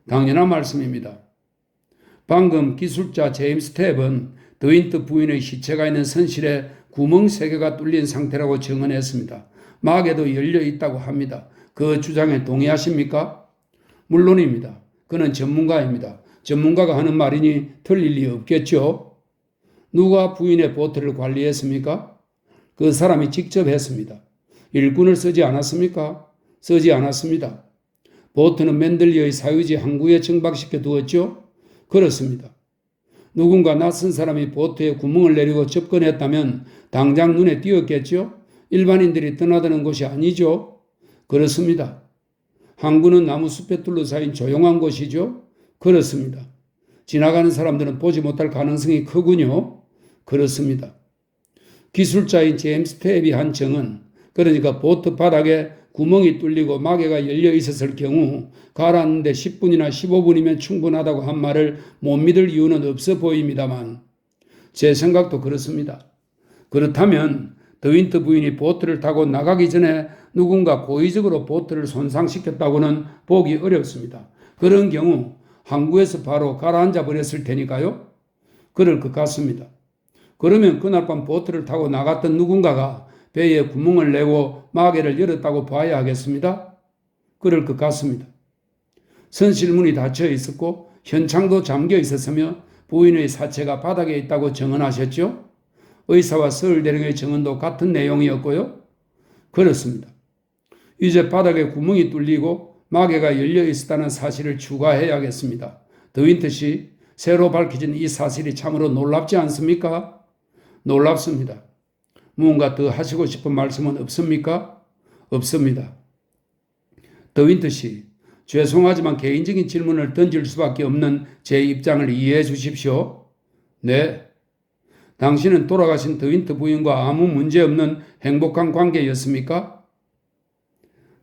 당연한 말씀입니다. 방금 기술자 제임스 탭은 더윈트 부인의 시체가 있는 선실에 구멍 3개가 뚫린 상태라고 증언했습니다. 막에도 열려 있다고 합니다. 그 주장에 동의하십니까? 물론입니다. 그는 전문가입니다. 전문가가 하는 말이니 틀릴 리 없겠죠. 누가 부인의 보트를 관리했습니까? 그 사람이 직접 했습니다. 일꾼을 쓰지 않았습니까? 쓰지 않았습니다. 보트는 맨들리의 사유지 항구에 정박시켜 두었죠? 그렇습니다. 누군가 낯선 사람이 보트에 구멍을 내리고 접근했다면 당장 눈에 띄었겠죠? 일반인들이 떠나드는 곳이 아니죠? 그렇습니다. 항구는 나무숲에 둘러싸인 조용한 곳이죠? 그렇습니다. 지나가는 사람들은 보지 못할 가능성이 크군요. 그렇습니다. 기술자인 제임스 탭이 한 증언, 그러니까 보트 바닥에 구멍이 뚫리고 마개가 열려 있었을 경우 가라앉는데 10분이나 15분이면 충분하다고 한 말을 못 믿을 이유는 없어 보입니다만 제 생각도 그렇습니다. 그렇다면 더윈트 부인이 보트를 타고 나가기 전에 누군가 고의적으로 보트를 손상시켰다고는 보기 어렵습니다. 그런 경우 항구에서 바로 가라앉아 버렸을 테니까요. 그럴 것 같습니다. 그러면 그날 밤 보트를 타고 나갔던 누군가가 배에 구멍을 내고 마개를 열었다고 봐야 하겠습니다. 그럴 것 같습니다. 선실문이 닫혀 있었고 현창도 잠겨 있었으며 부인의 사체가 바닥에 있다고 증언하셨죠? 의사와 서울대령의 증언도 같은 내용이었고요. 그렇습니다. 이제 바닥에 구멍이 뚫리고 마개가 열려 있었다는 사실을 추가해야겠습니다. 더윈트 씨, 새로 밝혀진 이 사실이 참으로 놀랍지 않습니까? 놀랍습니다. 무언가 더 하시고 싶은 말씀은 없습니까? 없습니다. 더윈트 씨, 죄송하지만 개인적인 질문을 던질 수밖에 없는 제 입장을 이해해 주십시오. 네. 당신은 돌아가신 더윈트 부인과 아무 문제 없는 행복한 관계였습니까?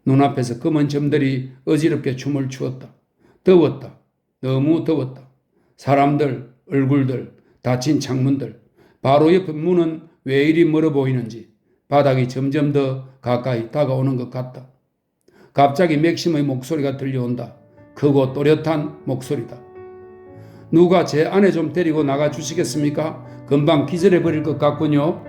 눈앞에서 검은 점들이 어지럽게 춤을 추었다. 더웠다. 너무 더웠다. 사람들, 얼굴들, 닫힌 창문들, 바로 옆에 문은 왜 이리 멀어 보이는지 바닥이 점점 더 가까이 다가오는 것 같다. 갑자기 맥심의 목소리가 들려온다. 크고 또렷한 목소리다. 누가 제 아내 좀 데리고 나가 주시겠습니까? 금방 기절해 버릴 것 같군요.